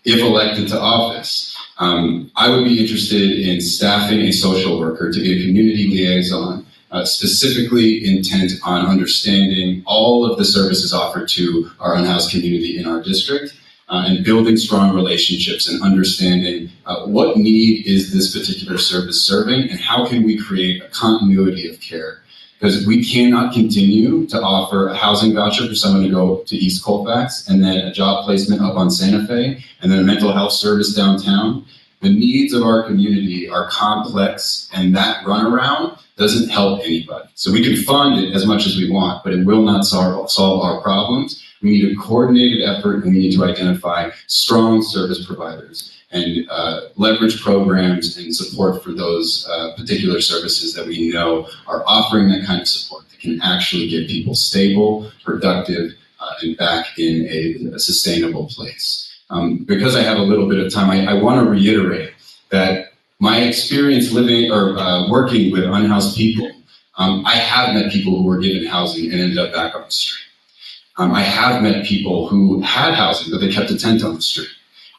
if elected to office, I would be interested in staffing a social worker to be a community liaison, specifically intent on understanding all of the services offered to our unhoused community in our district, and building strong relationships and understanding what need is this particular service serving and how can we create a continuity of care. Because we cannot continue to offer a housing voucher for someone to go to East Colfax and then a job placement up on Santa Fe and then a mental health service downtown. The needs of our community are complex and that runaround doesn't help anybody. So we can fund it as much as we want, but it will not solve our problems. We need a coordinated effort and we need to identify strong service providers and leverage programs and support for those particular services that we know are offering that kind of support that can actually get people stable, productive, and back in a sustainable place. Because I have a little bit of time, I want to reiterate that my experience living or working with unhoused people, I have met people who were given housing and ended up back on the street. I have met people who had housing, but they kept a tent on the street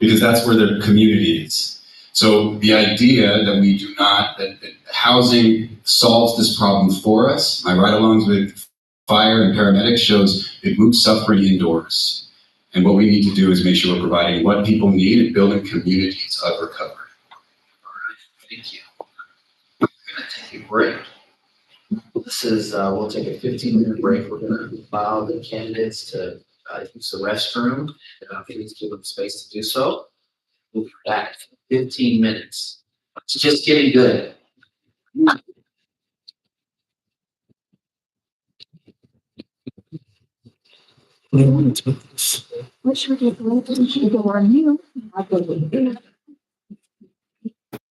because that's where their community is. So the idea that we do not, that housing solves this problem for us, my ride-alongs with fire and paramedics shows it moves suffering indoors. And what we need to do is make sure we're providing what people need and building communities of recovery. All right, thank you. We're gonna take a break. This is, we'll take a 15-minute break. We're gonna allow the candidates to use the restroom. Please give them space to do so. We'll be back in 15 minutes. It's just getting good.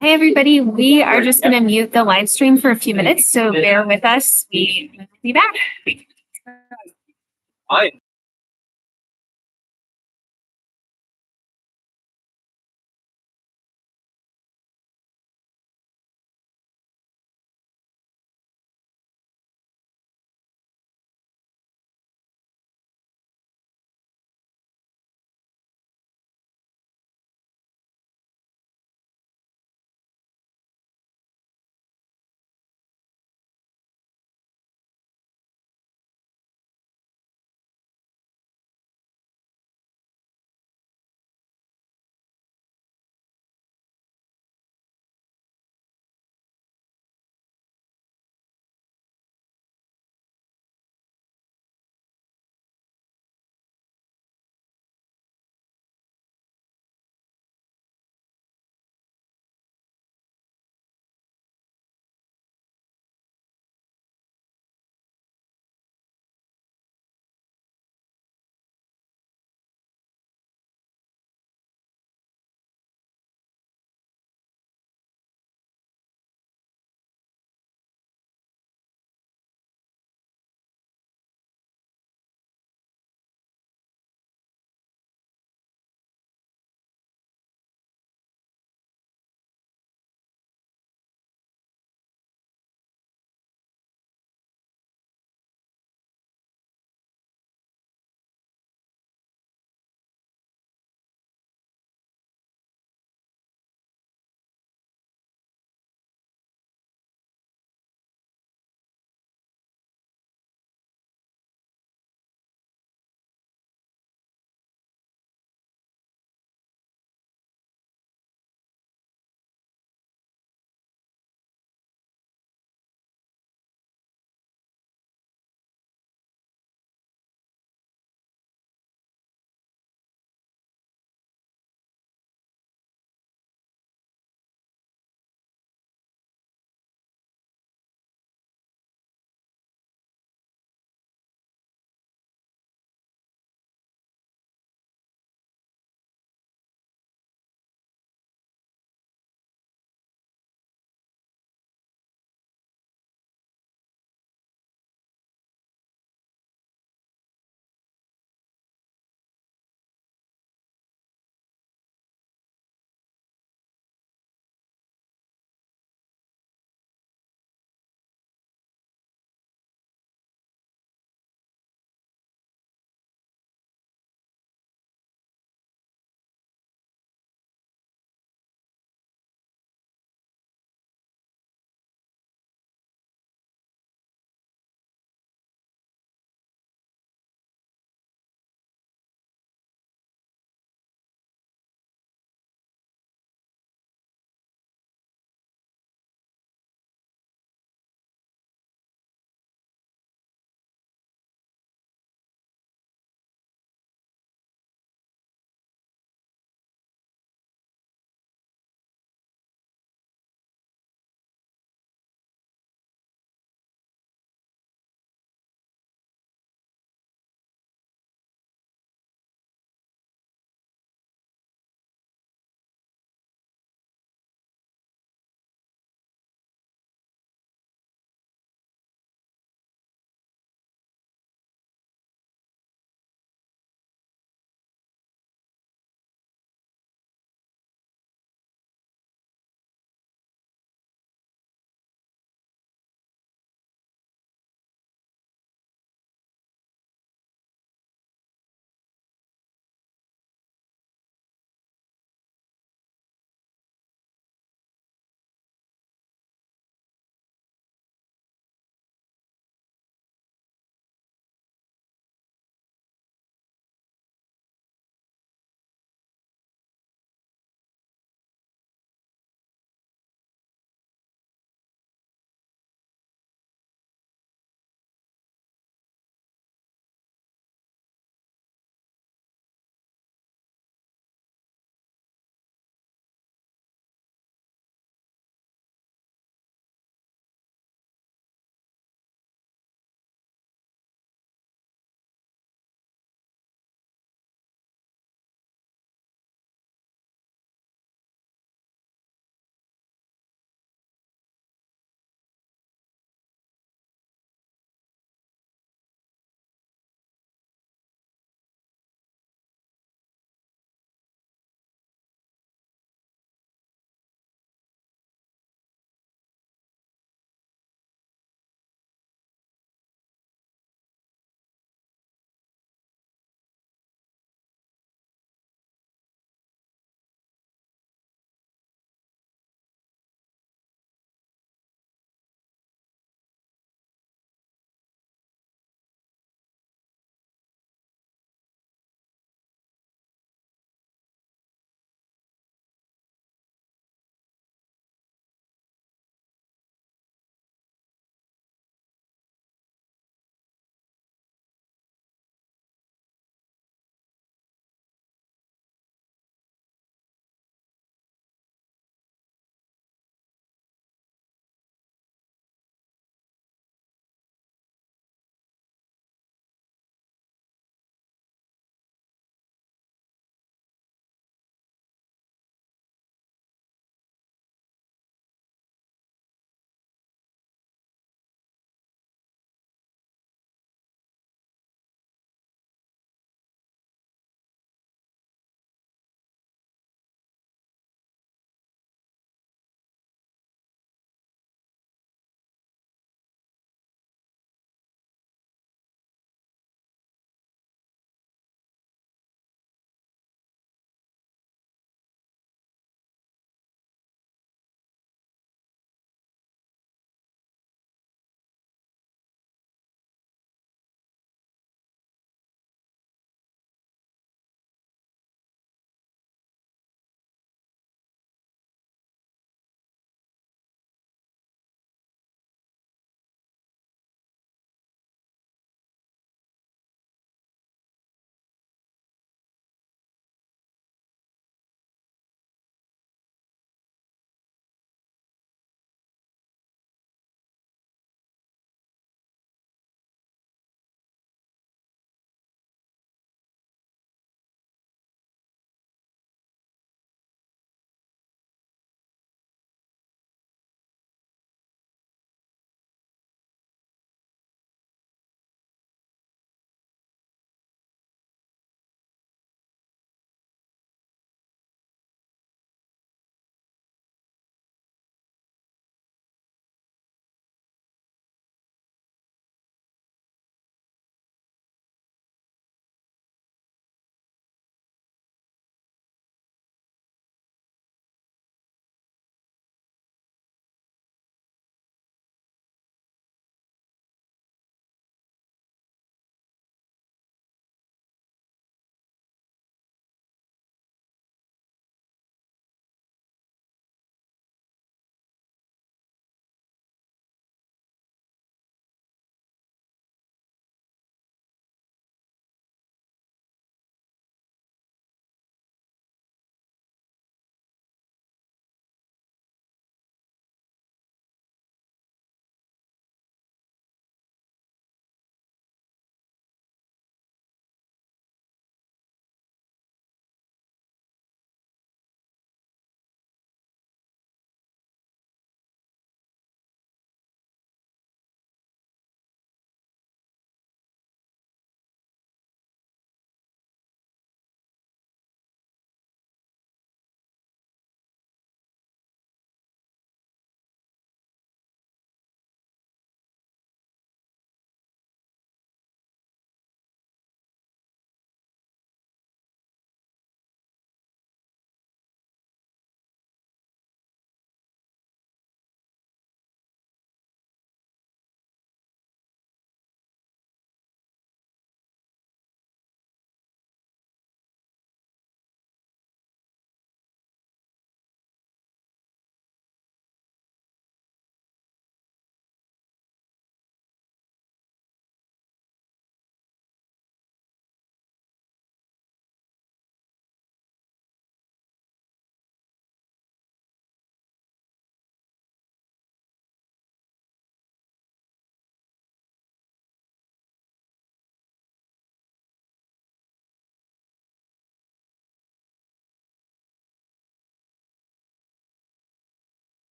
Hey, everybody. We are just going to mute the live stream for a few minutes, so bear with us. We will be back. Hi.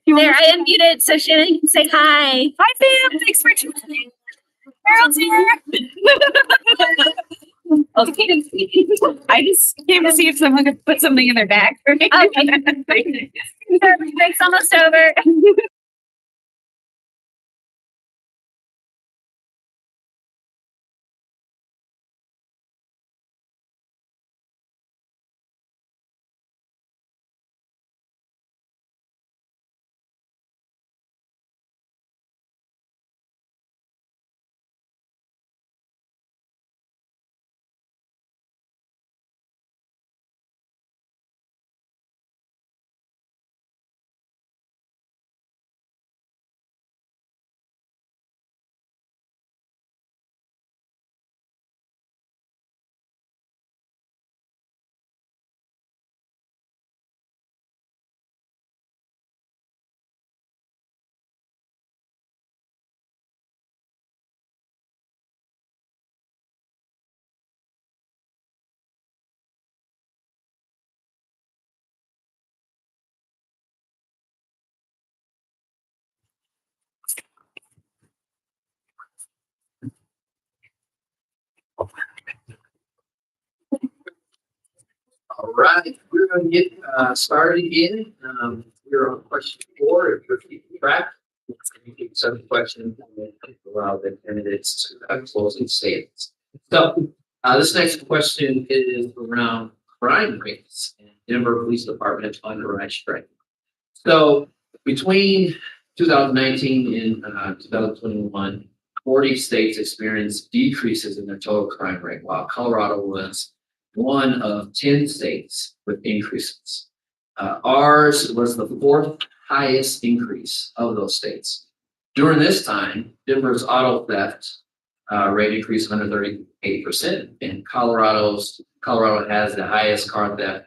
There, I unmuted so Shannon can say hi. Hi, fam. Thanks for joining. Harold's here. I just came to see if someone could put something in their bag for me. Okay. Thanks, almost over. All right, we're going to get started again. We're on question 4. If you're keeping track, you can send the question and then allow the candidates to have closing statements. So, this next question is around crime rates and Denver Police Department underwrite strength. So, between 2019 and 2021, 40 states experienced decreases in their total crime rate, while Colorado was one of 10 states with increases. Ours was the 4th highest increase of those states. During this time, Denver's auto theft rate increased 138%, and Colorado has the highest car theft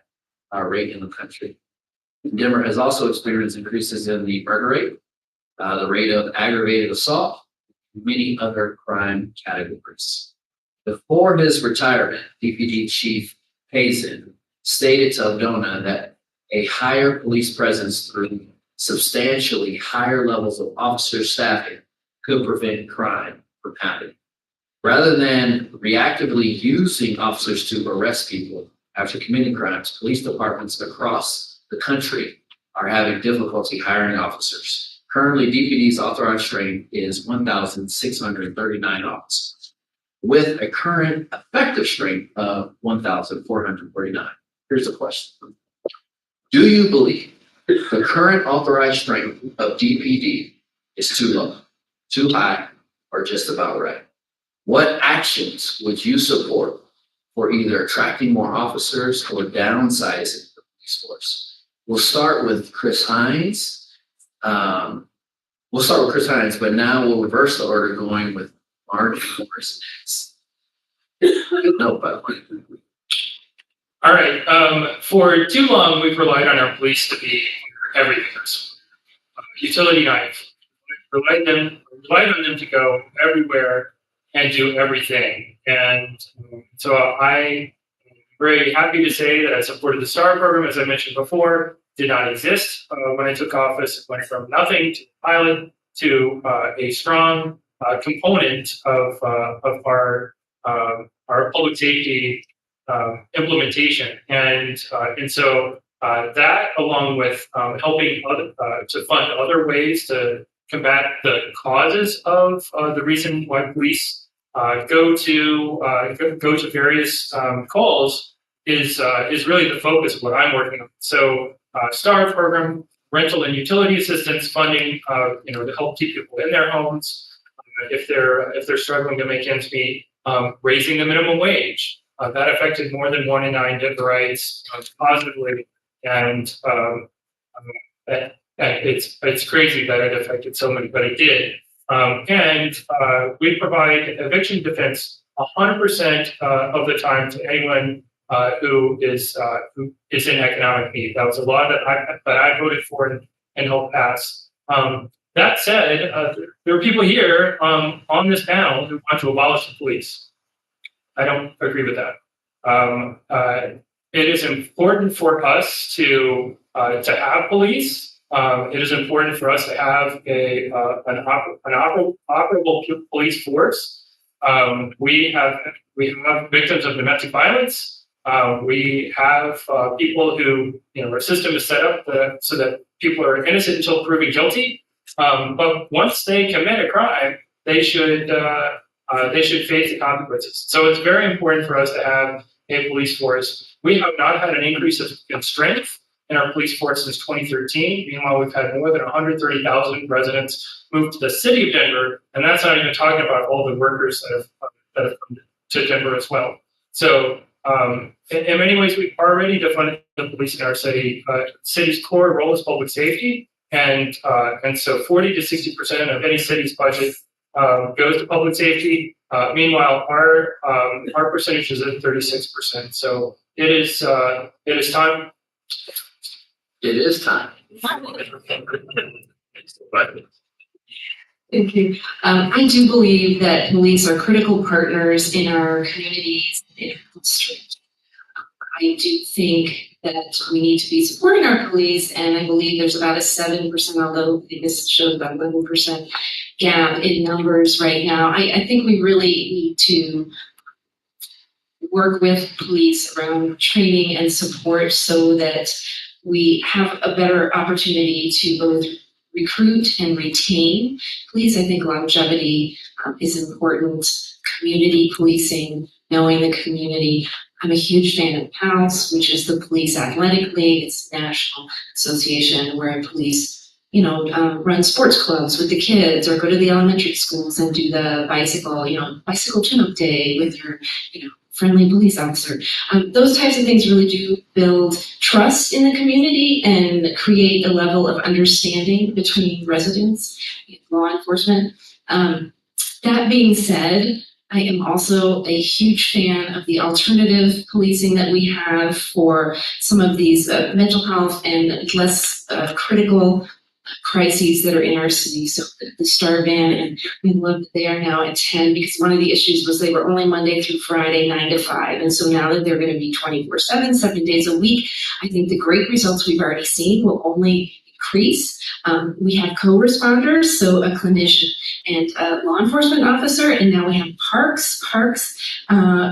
rate in the country. Denver has also experienced increases in the murder rate, the rate of aggravated assault, and many other crime categories. Before his retirement, DPD Chief Payson stated to Aldona that a higher police presence through substantially higher levels of officer staffing could prevent crime from happening. Rather than reactively using officers to arrest people after committing crimes, police departments across the country are having difficulty hiring officers. Currently, DPD's authorized strength is 1,639 officers, with a current effective strength of 1,449. Here's the question. Do you believe the current authorized strength of DPD is too low, too high, or just about right? What actions would you support for either attracting more officers or downsizing the police force? We'll start with Chris Hines. But now we'll reverse the order, going with Mark Morris next. No, by the way. All right. For too long, we've relied on our police to be everything. Utility knife. Relied on them to go everywhere and do everything. And so I'm very happy to say that I supported the STAR program, as I mentioned before. Did not exist when I took office. It went from nothing to pilot to a strong component of our public safety implementation, and so that, along with helping to fund other ways to combat the causes of the reason why police go to various calls, is really the focus of what I'm working on. So, STAR program, rental and utility assistance funding, to help keep people in their homes if they're struggling to make ends meet. Raising the minimum wage, that affected more than 1 in 9 Denverites positively, and it's crazy that it affected so many, but it did. And we provide eviction defense 100% of the time to anyone who is in economic need. That was a law that I voted for and helped pass. That said, there are people here on this panel who want to abolish the police. I don't agree with that. It is important for us to have police, It is important for us to have an operable police force. We have victims of domestic violence. We have people who, our system is set up so that people are innocent until proven guilty. But once they commit a crime, they should face the consequences. So it's very important for us to have a police force. We have not had an increase in strength in our police force since 2013. Meanwhile, we've had more than 130,000 residents move to the city of Denver, and that's not even talking about all the workers that have come to Denver as well. So in many ways, we've already defunded the police in our city. City's core role is public safety, and so 40 to 60% of any city's budget goes to public safety. Meanwhile, our percentage is at 36%. So it is time. It is time. Thank you. I do believe that police are critical partners in our communities. I do think that we need to be supporting our police, and I believe there's about a 7%, although this shows about 11% gap in numbers right now. I think we really need to work with police around training and support so that we have a better opportunity to both recruit and retain police. I think longevity is important. Community policing, knowing the community. I'm a huge fan of PALS, which is the Police Athletic League. It's a national association where police, run sports clubs with the kids or go to the elementary schools and do the bicycle tune-up day with your, friendly police officer. Those types of things really do build trust in the community and create a level of understanding between residents and law enforcement. That being said, I am also a huge fan of the alternative policing that we have for some of these mental health and less critical crises that are in our city. So the STAR van, and we love that they are now at 10, because one of the issues was they were only Monday through Friday, 9 to 5. And so now that they're going to be 24/7, 7 days a week, I think the great results we've already seen will only increase. We have co-responders, so a clinician and a law enforcement officer, and now we have parks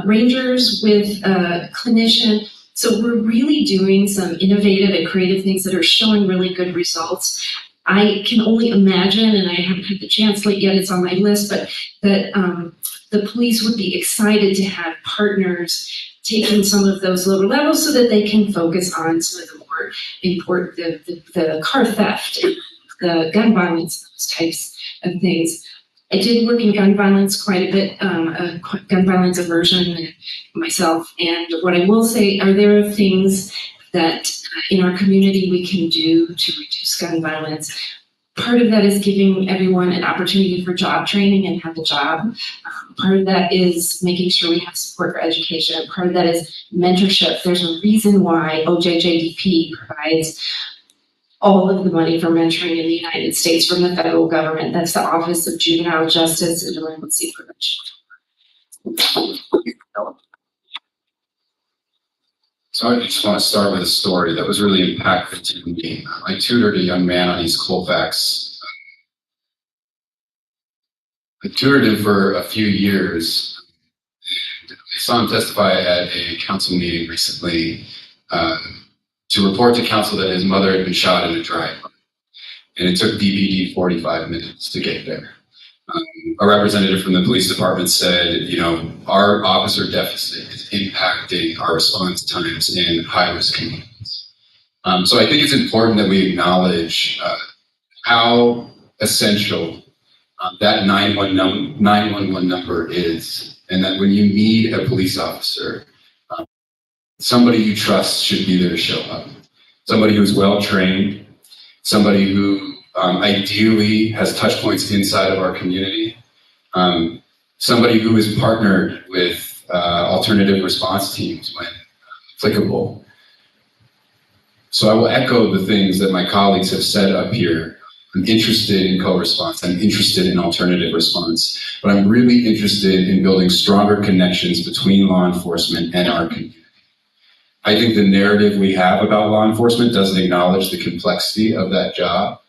rangers with a clinician. So we're really doing some innovative and creative things that are showing really good results. I can only imagine, and I haven't had the chance yet, it's on my list, but that the police would be excited to have partners taking some of those lower levels so that they can focus on some of the more important, the car theft, and the gun violence, those types of things. I did work in gun violence quite a bit, gun violence aversion myself. And what I will say, there are things that in our community we can do to reduce gun violence. Part of that is giving everyone an opportunity for job training and have a job. Part of that is making sure we have support for education. Part of that is mentorship. There's a reason why OJJDP provides all of the money for mentoring in the United States from the federal government. That's the Office of Juvenile Justice and Delinquency Prevention. So I just want to start with a story that was really impactful to me. I tutored a young man on East Colfax. I tutored him for a few years, and I saw him testify at a council meeting recently to report to council that his mother had been shot in a drive-by, and it took DPD 45 minutes to get there. A representative from the police department said, our officer deficit is impacting our response times in high-risk communities. So I think it's important that we acknowledge how essential that 911 number is, and that when you need a police officer, somebody you trust should be there to show up. Somebody who's well-trained, somebody who ideally has touch points inside of our community, somebody who is partnered with alternative response teams when applicable. So I will echo the things that my colleagues have said up here. I'm interested in co-response, I'm interested in alternative response, but I'm really interested in building stronger connections between law enforcement and our community. I think the narrative we have about law enforcement doesn't acknowledge the complexity of that job.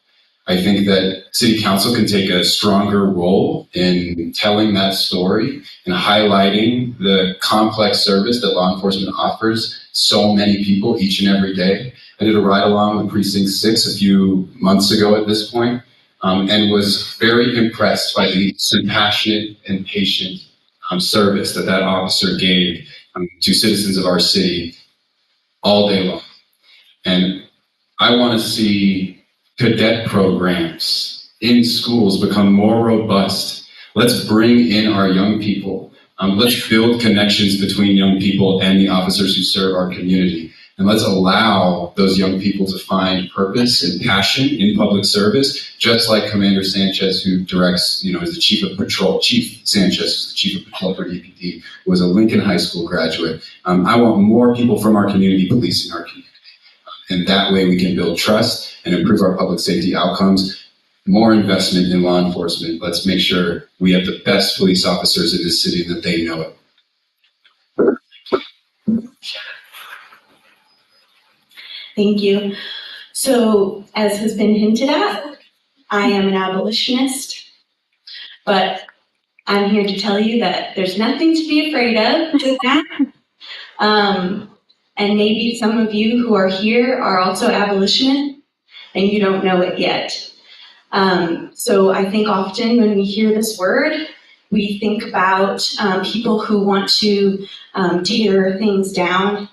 I think that City Council can take a stronger role in telling that story and highlighting the complex service that law enforcement offers so many people each and every day. I did a ride along with Precinct 6 a few months ago at this point, and was very impressed by the compassionate and patient service that officer gave to citizens of our city all day long. And I want to see cadet programs in schools become more robust. Let's bring in our young people. Let's build connections between young people and the officers who serve our community. And let's allow those young people to find purpose and passion in public service, just like Commander Sanchez, who directs, is the chief of patrol. Chief Sanchez is the chief of patrol for DPD, who was a Lincoln High School graduate. I want more people from our community policing our community. And that way we can build trust and improve our public safety outcomes. More investment in law enforcement. Let's make sure we have the best police officers in this city and that they know it. Thank you. So, as has been hinted at, I am an abolitionist, but I'm here to tell you that there's nothing to be afraid of with that. And maybe some of you who are here are also abolitionists, and you don't know it yet. So I think often when we hear this word, we think about people who want to tear things down.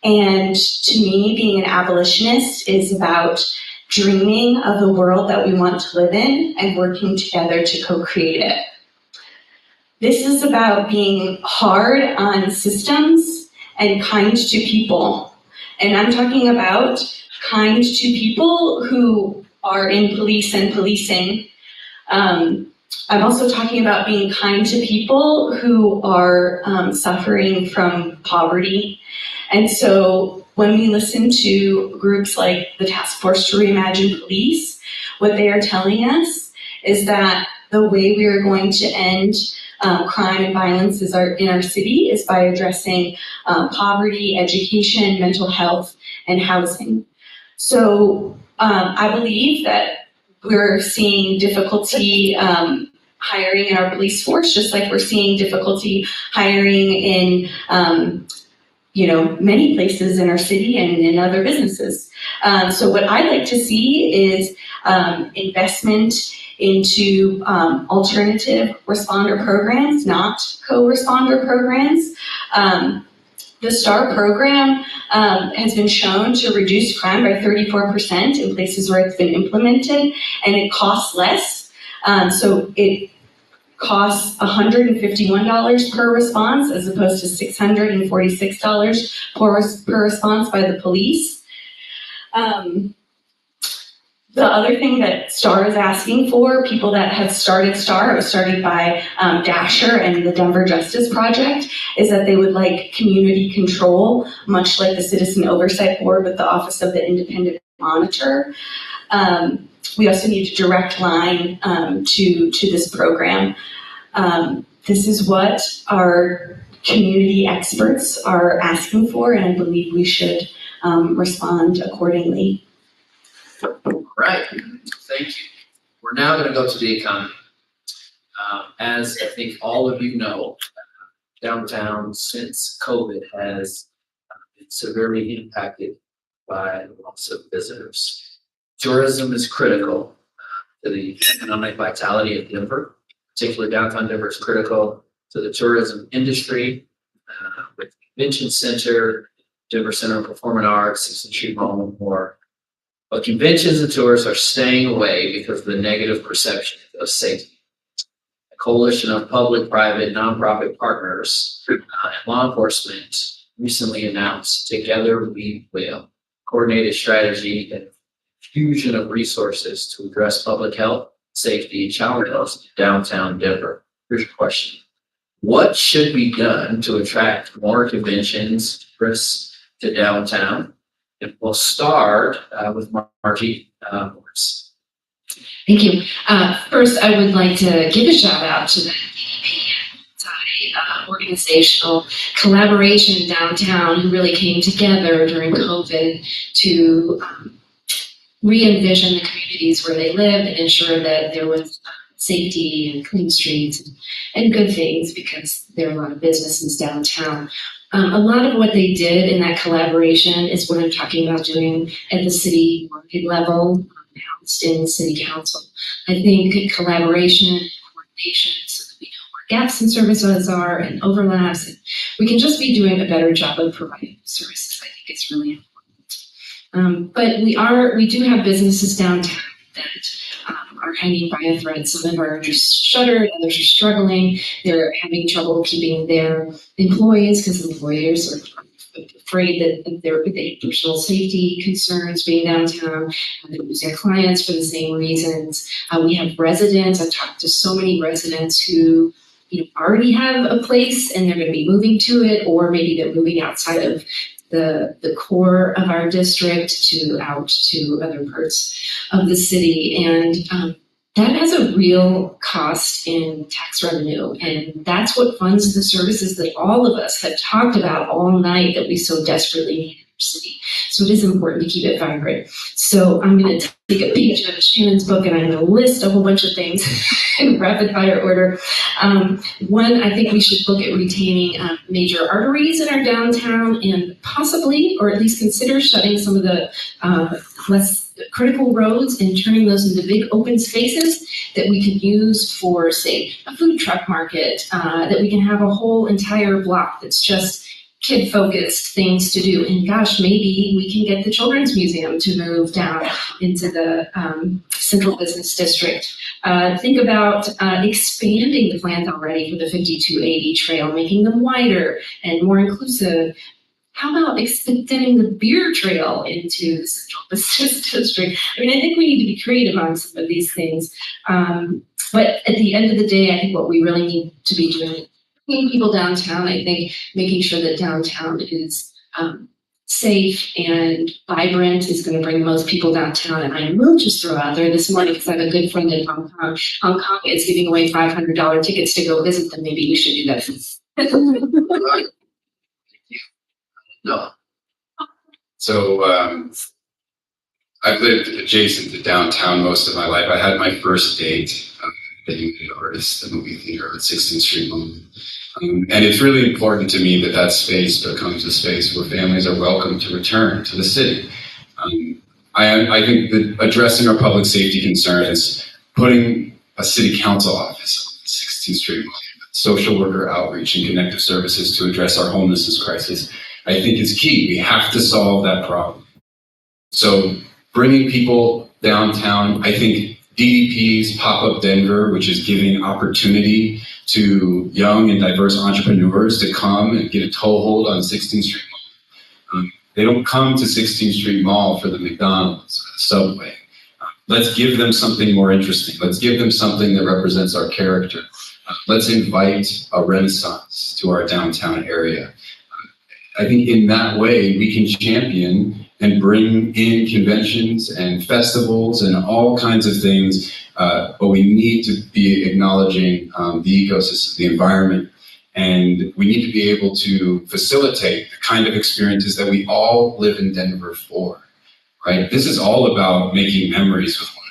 And to me, being an abolitionist is about dreaming of the world that we want to live in and working together to co-create it. This is about being hard on systems and kind to people. And I'm talking about kind to people who are in police and policing. I'm also talking about being kind to people who are suffering from poverty. And so when we listen to groups like the Task Force to Reimagine Police, what they are telling us is that the way we are going to end crime and violence in our city is by addressing poverty, education, mental health, and housing. So I believe that we're seeing difficulty hiring in our police force, just like we're seeing difficulty hiring in many places in our city and in other businesses. So what I'd like to see is investment into alternative responder programs, not co-responder programs. The STAR program has been shown to reduce crime by 34% in places where it's been implemented, and it costs less. So it costs $151 per response as opposed to $646 per response by the police. The other thing that STAR is asking for, people that have started STAR, it was started by Dasher and the Denver Justice Project, is that they would like community control, much like the Citizen Oversight Board with the Office of the Independent Monitor. We also need a direct line to this program. This is what our community experts are asking for, and I believe we should respond accordingly. Right, thank you. We're now going to go to the economy. As I think all of you know, downtown since COVID has been severely impacted by the loss of visitors. Tourism is critical to the economic vitality of Denver. Particularly downtown Denver is critical to the tourism industry with the Convention Center, Denver Center of Performing Arts, 6th Street Mall, and more. But conventions and tours are staying away because of the negative perception of safety. A coalition of public, private, nonprofit partners and law enforcement recently announced Together We Will, coordinated strategy and fusion of resources to address public health, safety, challenges in downtown Denver. Here's your question. What should be done to attract more conventions, tourists to downtown? And we'll start with Margie Morris. Thank you. First, I would like to give a shout out to the DEP organization organizational collaboration downtown who really came together during COVID to re-envision the communities where they lived and ensure that there was safety and clean streets and good things, because there are a lot of businesses downtown. A lot of what they did in that collaboration is what I'm talking about doing at the city market level, housed in city council. I think collaboration and coordination, so that we know where gaps in services are and overlaps, and we can just be doing a better job of providing services. I think it's really important. But we do have businesses downtown that are hanging by a thread. Some of them are just shuttered, others are struggling. They're having trouble keeping their employees because employers are afraid that they have personal safety concerns being downtown. They lose their clients for the same reasons. We have residents. I've talked to so many residents who already have a place and they're going to be moving to it, or maybe they're moving outside of the core of our district out to other parts of the city. And that has a real cost in tax revenue. And that's what funds the services that all of us have talked about all night that we so desperately need in our city. So it is important to keep it vibrant. So I'm going to take a page out of Shannon's book and I'm going to list a whole bunch of things in rapid fire order. One, I think we should look at retaining major arteries in our downtown and possibly, or at least consider shutting some of the less critical roads and turning those into big open spaces that we can use for, say, a food truck market, that we can have a whole entire block that's just kid-focused things to do. And gosh, maybe we can get the Children's Museum to move down into the Central Business District. Think about expanding the plans already for the 5280 trail, making them wider and more inclusive. How about extending the beer trail into the Central Business District? I mean, I think we need to be creative on some of these things. But at the end of the day, I think what we really need to be doing, bringing people downtown, I think making sure that downtown is safe and vibrant is going to bring most people downtown. And I will just throw out there this morning, because I have a good friend in Hong Kong. Hong Kong is giving away $500 tickets to go visit them. Maybe we should do that. No. So I've lived adjacent to downtown most of my life. I had my first date at the United Artists, the movie theater at 16th Street Mall. And it's really important to me that that space becomes a space where families are welcome to return to the city. I think that addressing our public safety concerns, putting a city council office on 16th Street Mall, social worker outreach and connective services to address our homelessness crisis, I think is key. We have to solve that problem. So bringing people downtown, I think DDP's Pop-Up Denver, which is giving opportunity to young and diverse entrepreneurs to come and get a toehold on 16th Street Mall. They don't come to 16th Street Mall for the McDonald's or the Subway. Let's give them something more interesting. Let's give them something that represents our character. Let's invite a renaissance to our downtown area. I think in that way, we can champion and bring in conventions and festivals and all kinds of things, but we need to be acknowledging the ecosystem, the environment, and we need to be able to facilitate the kind of experiences that we all live in Denver for, right? This is all about making memories with one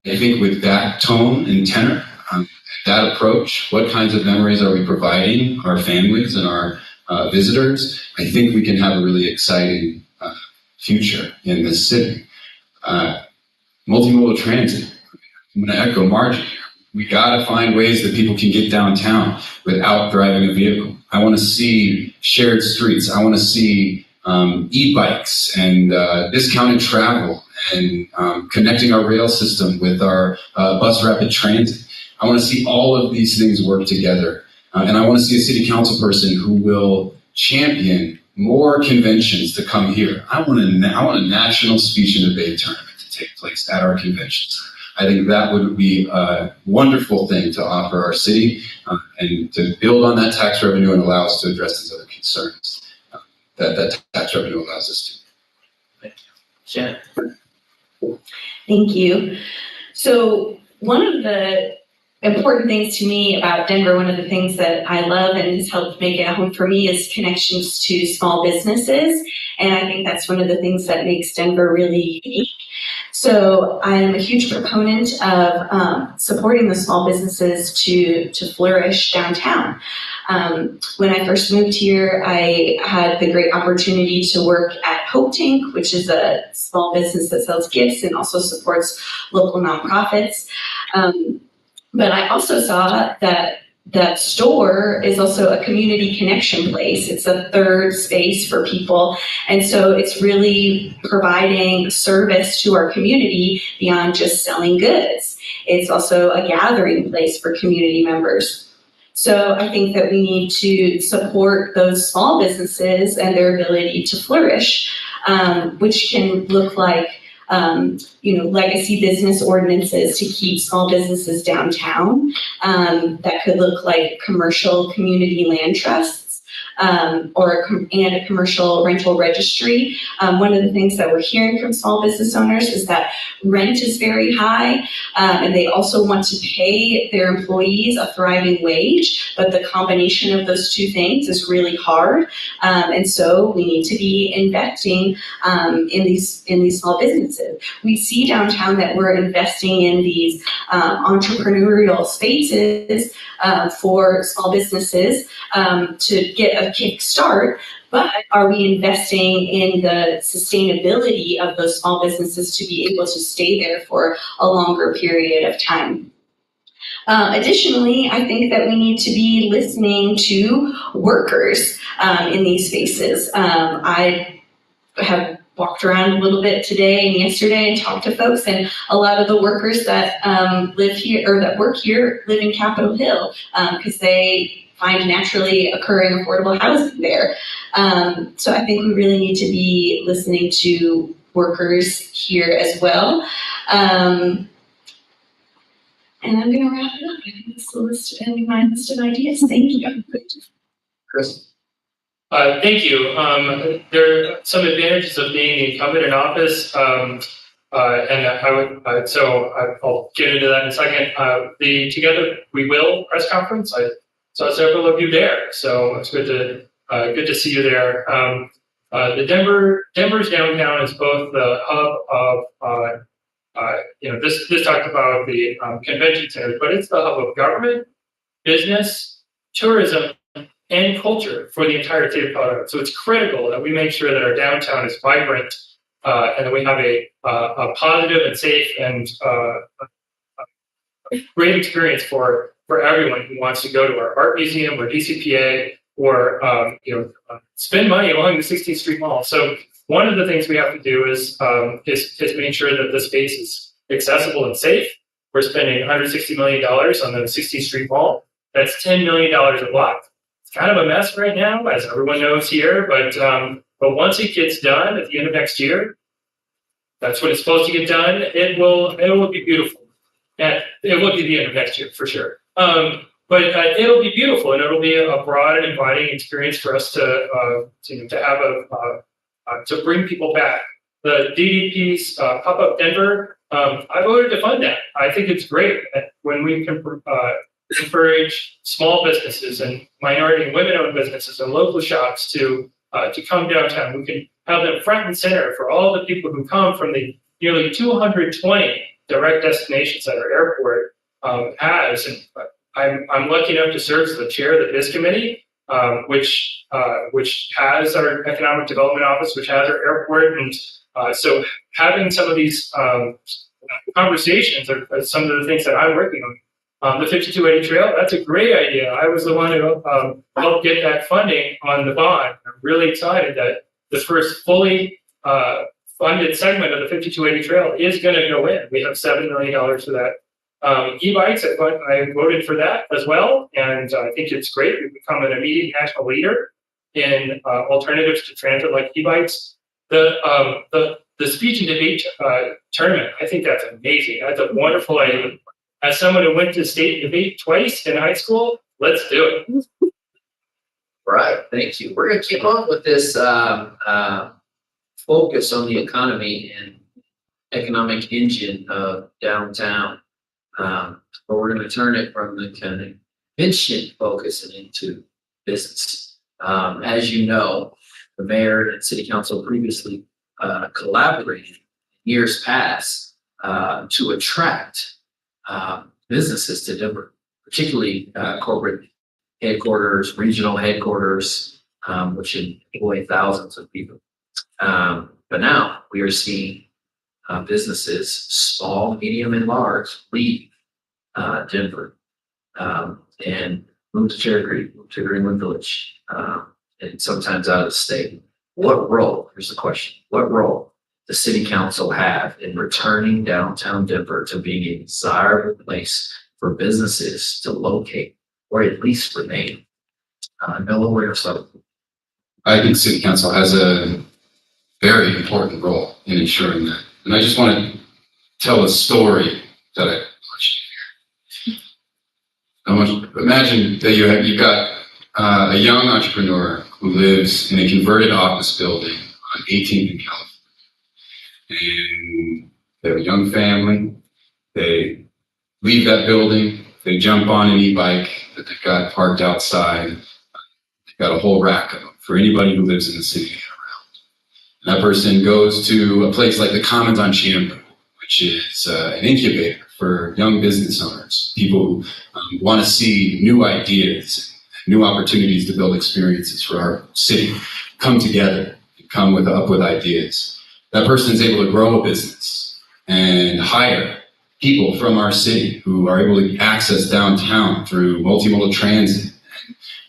another. I think with that tone and tenor, that approach, what kinds of memories are we providing our families and our visitors? I think we can have a really exciting future in this city. Multimodal transit. I'm going to echo Margie here. We got to find ways that people can get downtown without driving a vehicle. I want to see shared streets. I want to see e-bikes and discounted travel and connecting our rail system with our bus rapid transit. I want to see all of these things work together. And I want to see a city council person who will champion more conventions to come here. I want a national speech and debate tournament to take place at our conventions. I think that would be a wonderful thing to offer our city and to build on that tax revenue and allow us to address these other concerns that tax revenue allows us to. Shannon. Thank you. So one of the important things to me about Denver, one of the things that I love and has helped make it a home for me is connections to small businesses. And I think that's one of the things that makes Denver really unique. So I'm a huge proponent of supporting the small businesses to flourish downtown. When I first moved here, I had the great opportunity to work at Hope Tank, which is a small business that sells gifts and also supports local nonprofits. But I also saw that that store is also a community connection place. It's a third space for people. And so it's really providing service to our community beyond just selling goods. It's also a gathering place for community members. So I think that we need to support those small businesses and their ability to flourish, which can look like legacy business ordinances to keep small businesses downtown. That could look like commercial community land trusts, and a commercial rental registry. One of the things that we're hearing from small business owners is that rent is very high, and they also want to pay their employees a thriving wage, but the combination of those two things is really hard. And so we need to be investing in these small businesses. We see downtown that we're investing in these entrepreneurial spaces for small businesses to get a kick start, but are we investing in the sustainability of those small businesses to be able to stay there for a longer period of time? Additionally, I think that we need to be listening to workers in these spaces. I have walked around a little bit today and yesterday and talked to folks, and a lot of the workers that live here or that work here live in Capitol Hill because they find naturally occurring affordable housing there. So I think we really need to be listening to workers here as well. And I'm going to wrap it up. I think that's the list of my list of ideas. Thank you. Chris? Thank you. There are some advantages of being the incumbent in office, and I would. So I'll get into that in a second. The Together We Will press conference. I saw several of you there, so it's good to see you there. The Denver's downtown is both the hub of this talked about the convention centers, but it's the hub of government, business, tourism, and culture for the entire state of Colorado. So it's critical that we make sure that our downtown is vibrant and that we have a positive and safe and great experience for everyone who wants to go to our art museum or DCPA or spend money along the 16th Street Mall. So one of the things we have to do is make sure that the space is accessible and safe. We're spending $160 million on the 16th Street Mall. That's $10 million a block. Kind of a mess right now, as everyone knows here, but once it gets done at the end of next year, that's when it's supposed to get done. It will be beautiful, and it will be the end of next year for sure. But it'll be beautiful, and it'll be a broad and inviting experience for us to have to bring people back. The DDP's Pop-Up Denver, I voted to fund that. I think it's great when we can encourage small businesses and minority and women-owned businesses and local shops to come downtown. We can have them front and center for all the people who come from the nearly 220 direct destinations that our airport has. And I'm lucky enough to serve as the chair of the BIZ committee, which has our economic development office, which has our airport, and so having some of these conversations are some of the things that I'm working on. The 5280 trail, that's a great idea. I was the one who helped get that funding on the bond. I'm really excited that the first fully funded segment of the 5280 trail is going to go in. We have $7 million for that. E-bikes, I voted for that as well, and I think it's great. We've become an immediate national leader in alternatives to transit like e-bikes. The speech and debate tournament, I think that's amazing. That's a wonderful idea. As someone who went to state debate twice in high school, let's do it. Right, thank you. We're going to keep on with this focus on the economy and economic engine of downtown. But we're going to turn it from the kind of convention focus and into business. As you know, the mayor and city council previously collaborated in years past to attract businesses to Denver, particularly corporate headquarters, regional headquarters, which employ thousands of people. But now we are seeing businesses, small, medium, and large, leave Denver and move to Cherry Creek, move to Greenwood Village, and sometimes out of the state. What role, here's the question, what role does city council have in returning downtown Denver to being a desirable place for businesses to locate or at least remain? Noah, where so? I think city council has a very important role in ensuring that. And I just want to tell a story that I imagine that you've got a young entrepreneur who lives in a converted office building on 18th in California. And they have a young family. They leave that building. They jump on an e-bike that they've got parked outside. They've got a whole rack of them for anybody who lives in the city to get around. And that person goes to a place like the Commons on Chambers, which is an incubator for young business owners, people who want to see new ideas, new opportunities to build experiences for our city, come together, come up with ideas. That person is able to grow a business and hire people from our city who are able to access downtown through multimodal transit,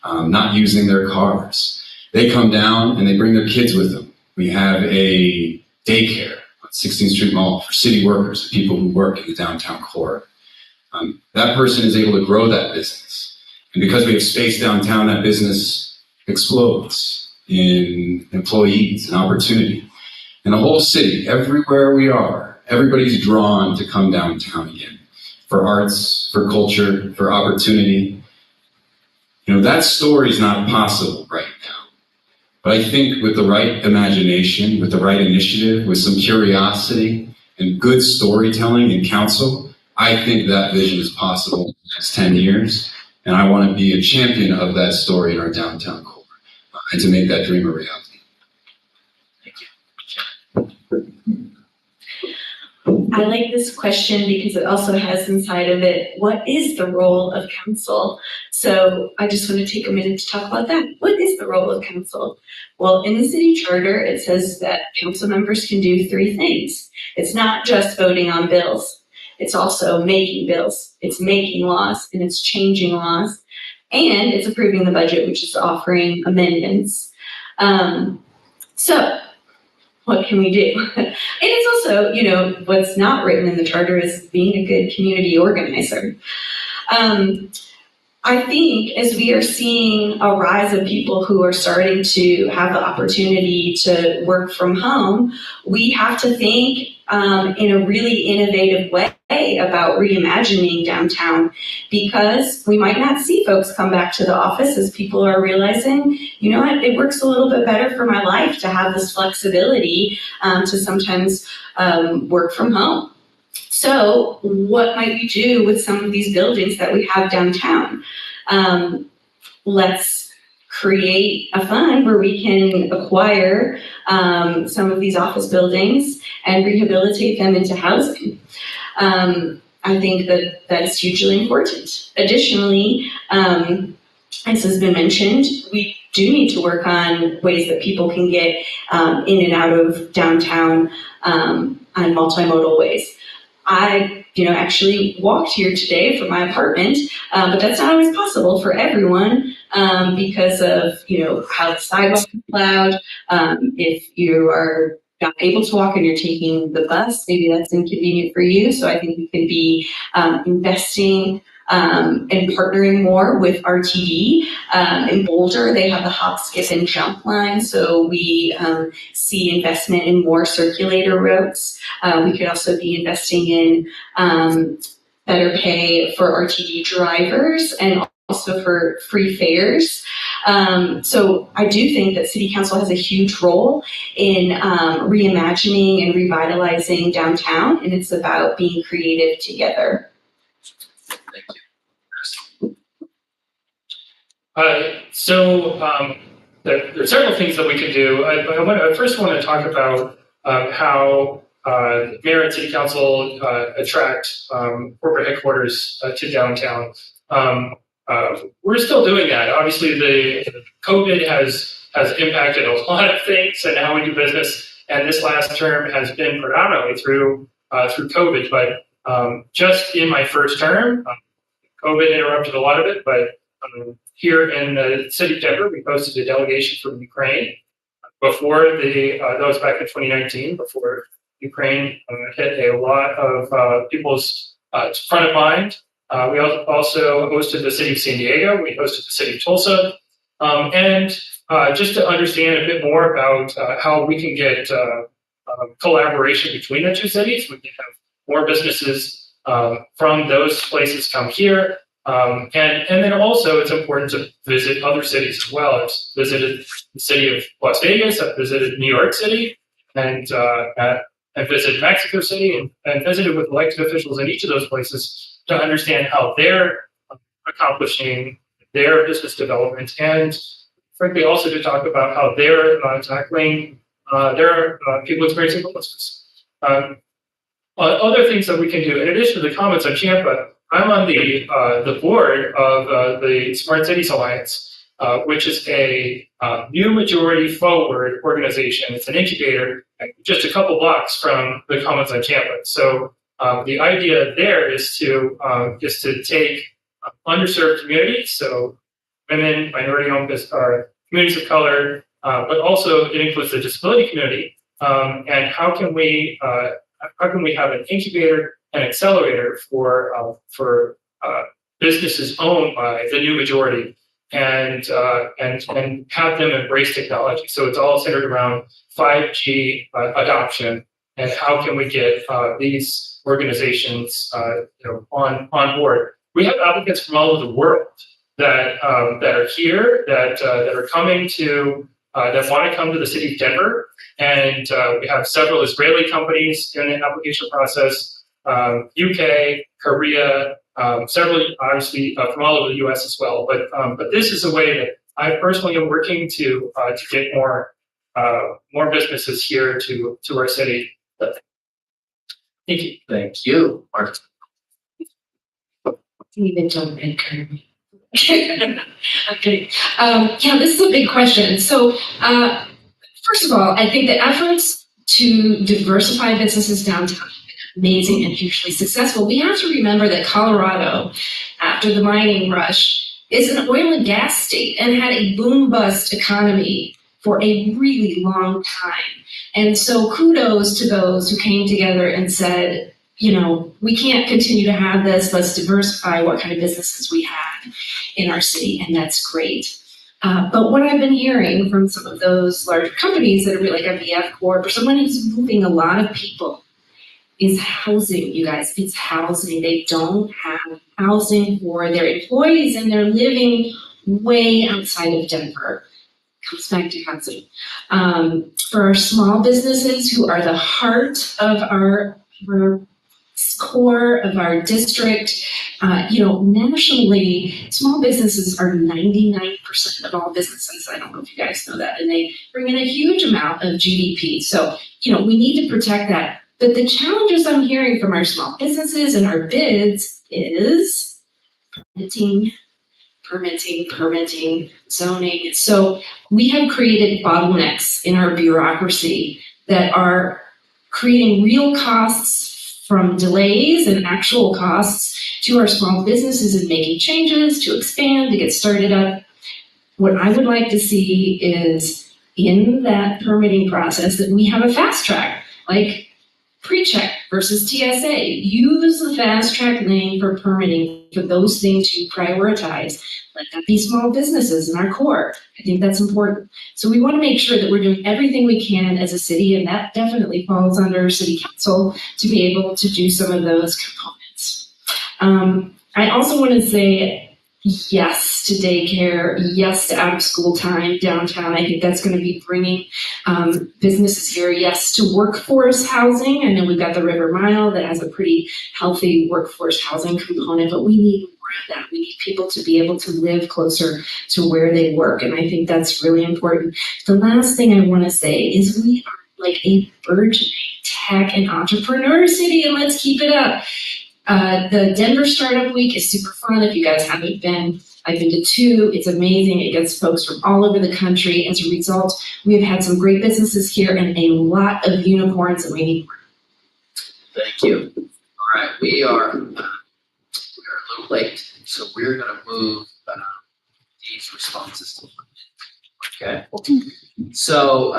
not using their cars. They come down and they bring their kids with them. We have a daycare on 16th Street Mall for city workers, people who work in the downtown core. That person is able to grow that business. And because we have space downtown, that business explodes in employees and opportunity. And the whole city, everywhere we are, everybody's drawn to come downtown again for arts, for culture, for opportunity. That story is not possible right now. But I think with the right imagination, with the right initiative, with some curiosity and good storytelling in council, I think that vision is possible in the next 10 years. And I want to be a champion of that story in our downtown core and to make that dream a reality. I like this question because it also has inside of it, what is the role of council? So I just want to take a minute to talk about that. What is the role of council? Well, in the city charter, it says that council members can do 3 things. It's not just voting on bills. It's also making bills. It's making laws and it's changing laws. And it's approving the budget, which is offering amendments. So what can we do? And it's also, what's not written in the charter is being a good community organizer. I think as we are seeing a rise of people who are starting to have the opportunity to work from home, we have to think in a really innovative way about reimagining downtown, because we might not see folks come back to the office as people are realizing, it works a little bit better for my life to have this flexibility to sometimes work from home. So what might we do with some of these buildings that we have downtown? Let's create a fund where we can acquire some of these office buildings and rehabilitate them into housing. I think that is hugely important. Additionally, as has been mentioned, we do need to work on ways that people can get in and out of downtown on multimodal ways. I, actually walked here today from my apartment, but that's not always possible for everyone because of, how the sidewalk is plowed. If you are not able to walk and you're taking the bus, maybe that's inconvenient for you. So I think we can be investing and partnering more with RTD. In Boulder, they have the hop, skip, and jump line. So we see investment in more circulator routes. We could also be investing in better pay for RTD drivers and also for free fares. So I do think that City Council has a huge role in reimagining and revitalizing downtown, and it's about being creative together. There are several things that we can do. I first want to talk about how mayor and city council attract corporate headquarters to downtown. We're still doing that. Obviously, the COVID has impacted a lot of things and how we do business. And this last term has been predominantly through COVID. But just in my first term, COVID interrupted a lot of it. But here in the city of Denver, we hosted a delegation from Ukraine before that was back in 2019, before Ukraine hit a lot of people's front of mind. We also hosted the city of San Diego. We hosted the city of Tulsa. And just to understand a bit more about how we can get collaboration between the two cities, we can have more businesses from those places come here. And then also it's important to visit other cities as well. I've visited the city of Las Vegas, I've visited New York City, and I visited Mexico City and visited with elected officials in each of those places to understand how they're accomplishing their business development and frankly also to talk about how they're tackling their people experiencing homelessness. Other things that we can do, in addition to the comments on Champa, I'm on the board of the Smart Cities Alliance, which is a new majority forward organization. It's an incubator just a couple blocks from the comments on Champa. So the idea there is to take underserved communities, so women, minority-owned communities of color, but also it includes the disability community. And how can we have an incubator and accelerator for businesses owned by the new majority, and have them embrace technology. So it's all centered around 5G adoption, and how can we get these organizations on board. We have applicants from all over the world that are here, that are coming to that want to come to the city of Denver, and we have several Israeli companies in the application process. UK, Korea, several obviously from all over the U.S. as well. But this is a way that I personally am working to get more businesses here to our city. Thank you. Thank you, Mark. Even jump in, Kirby. Okay. Yeah, this is a big question. So, first of all, I think the efforts to diversify businesses downtown amazing and hugely successful. We have to remember that Colorado, after the mining rush, is an oil and gas state and had a boom-bust economy for a really long time. And so kudos to those who came together and said, we can't continue to have this. Let's diversify what kind of businesses we have in our city, and that's great. But what I've been hearing from some of those larger companies that are really like a VF Corp or someone who's moving a lot of people is housing, you guys. It's housing. They don't have housing for their employees, and they're living way outside of Denver. Comes back to housing. For our small businesses who are the heart of our core of our district, nationally, small businesses are 99% of all businesses. I don't know if you guys know that, and they bring in a huge amount of GDP. So, we need to protect that. But the challenges I'm hearing from our small businesses and our bids is permitting, zoning. So we have created bottlenecks in our bureaucracy that are creating real costs from delays and actual costs to our small businesses in making changes, to expand, to get started up. What I would like to see is in that permitting process that we have a fast track, like pre-check versus TSA. Use the fast track lane for permitting for those things you prioritize. Let that be small businesses in our core. I think that's important. So we want to make sure that we're doing everything we can as a city, and that definitely falls under city council to be able to do some of those components. I also want to say yes to daycare, yes to out of school time downtown. I think that's going to be bringing businesses here. Yes to workforce housing. I know we've got the River Mile that has a pretty healthy workforce housing component, but we need more of that. We need people to be able to live closer to where they work. And I think that's really important. The last thing I want to say is we are like a burgeoning tech and entrepreneur city, and let's keep it up. The Denver Startup Week is super fun. If you guys haven't been, I've been to 2. It's amazing. It gets folks from all over the country. As a result, we've had some great businesses here and a lot of unicorns, and we need more. Thank you. All right, we are a little late, so we're going to move these responses to. Okay. So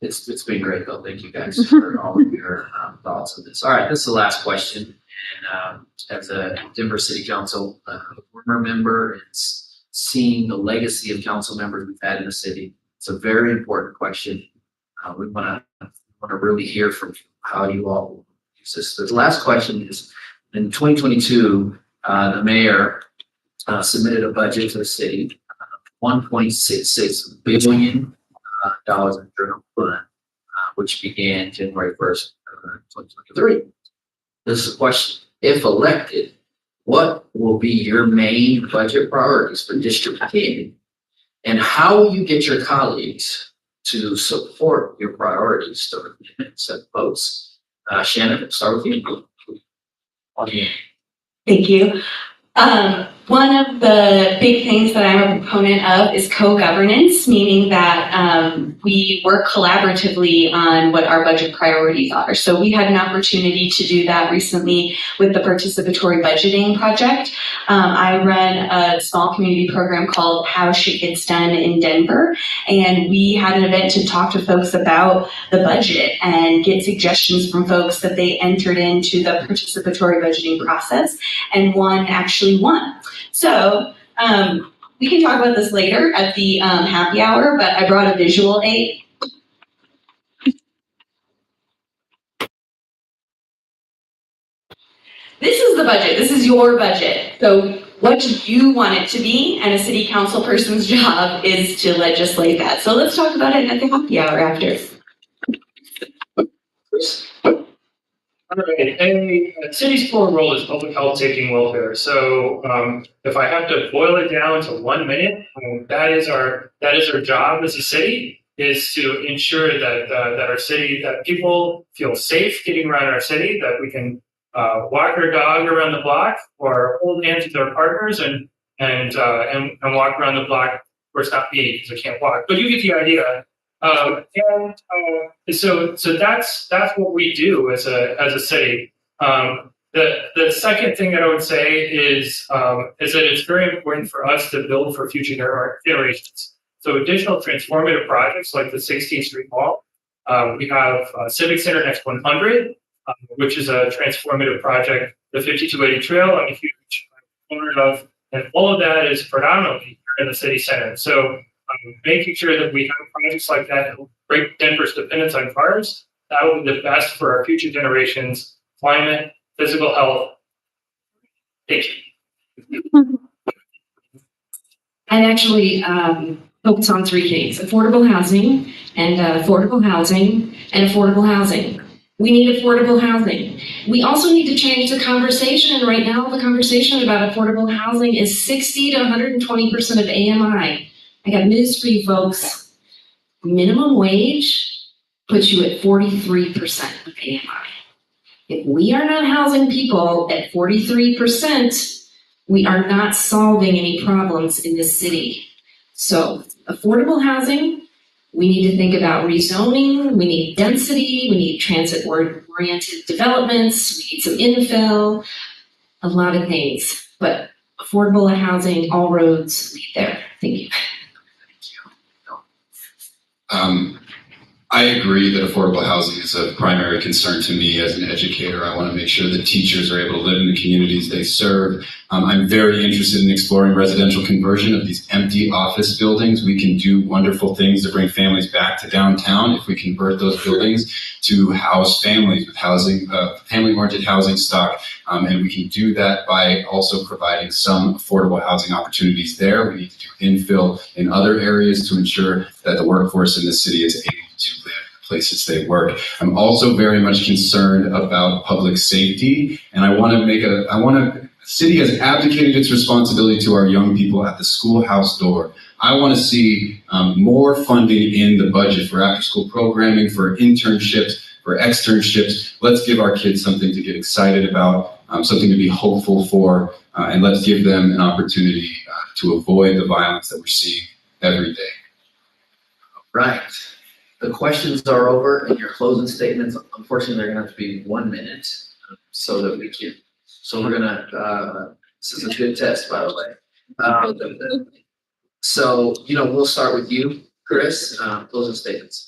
it's been great though. Thank you guys for all of your thoughts on this. All right, this is the last question. And as a Denver City Council former member, and seeing the legacy of council members we've had in the city, it's a very important question. We want to really hear from you how you all use this. The last question is, in 2022, the mayor submitted a budget to the city, $1.66 billion in general fund, which began January 1st, 2023. This is a question. If elected, what will be your main budget priorities for District 10? And how will you get your colleagues to support your priorities through amendments and votes? Shannon, we'll start with you. Thank you. One of the big things that I'm a proponent of is co-governance, meaning that we work collaboratively on what our budget priorities are. So we had an opportunity to do that recently with the participatory budgeting project. I run a small community program called How Shit Gets Done in Denver, and we had an event to talk to folks about the budget and get suggestions from folks that they entered into the participatory budgeting process, and one actually won. So we can talk about this later at the happy hour, but I brought a visual aid. This is the budget. This is your budget. So what do you want it to be? And a city council person's job is to legislate that. So let's talk about it at the happy hour after. All right, a city's core role is public health, safety, and welfare. So if I have to boil it down to 1 minute, that is our job as a city, is to ensure that our city, that people feel safe getting around our city, that we can walk our dog around the block or hold hands with our partners and walk around the block. Of course, not me because I can't walk, but you get the idea. So that's what we do as a city. The second thing that I would say is that it's very important for us to build for future generations. So additional transformative projects like the 16th Street Mall. We have Civic Center Next 100, which is a transformative project. The 5280 Trail, I'm a huge owner of, and all of that is predominantly here in the city center. So making sure that we have projects like that that will break Denver's dependence on cars, that will be the best for our future generations, climate, physical health. Thank you. I'd actually focus on 3 things: affordable housing, and affordable housing, and affordable housing. We need affordable housing. We also need to change the conversation, and right now the conversation about affordable housing is 60 to 120% of AMI. I got news for you folks. Minimum wage puts you at 43% of AMI. If we are not housing people at 43%, we are not solving any problems in this city. So affordable housing, we need to think about rezoning, we need density, we need transit-oriented developments, we need some infill, a lot of things. But affordable housing, all roads lead there. Thank you. I agree that affordable housing is a primary concern to me as an educator. I want to make sure that teachers are able to live in the communities they serve. I'm very interested in exploring residential conversion of these empty office buildings. We can do wonderful things to bring families back to downtown if we convert those buildings to house families with housing, family-oriented housing stock. And we can do that by also providing some affordable housing opportunities there. We need to do infill in other areas to ensure that the workforce in the city is able to live places they work. I'm also very much concerned about public safety, and I want to The city has abdicated its responsibility to our young people at the schoolhouse door. I want to see more funding in the budget for after-school programming, for internships, for externships. Let's give our kids something to get excited about, something to be hopeful for, and let's give them an opportunity to avoid the violence that we're seeing every day. Right. The questions are over, and your closing statements, unfortunately, they're gonna have to be 1 minute, so that we can, so we're gonna, this is a good test, by the way. So, we'll start with you, Chris, closing statements.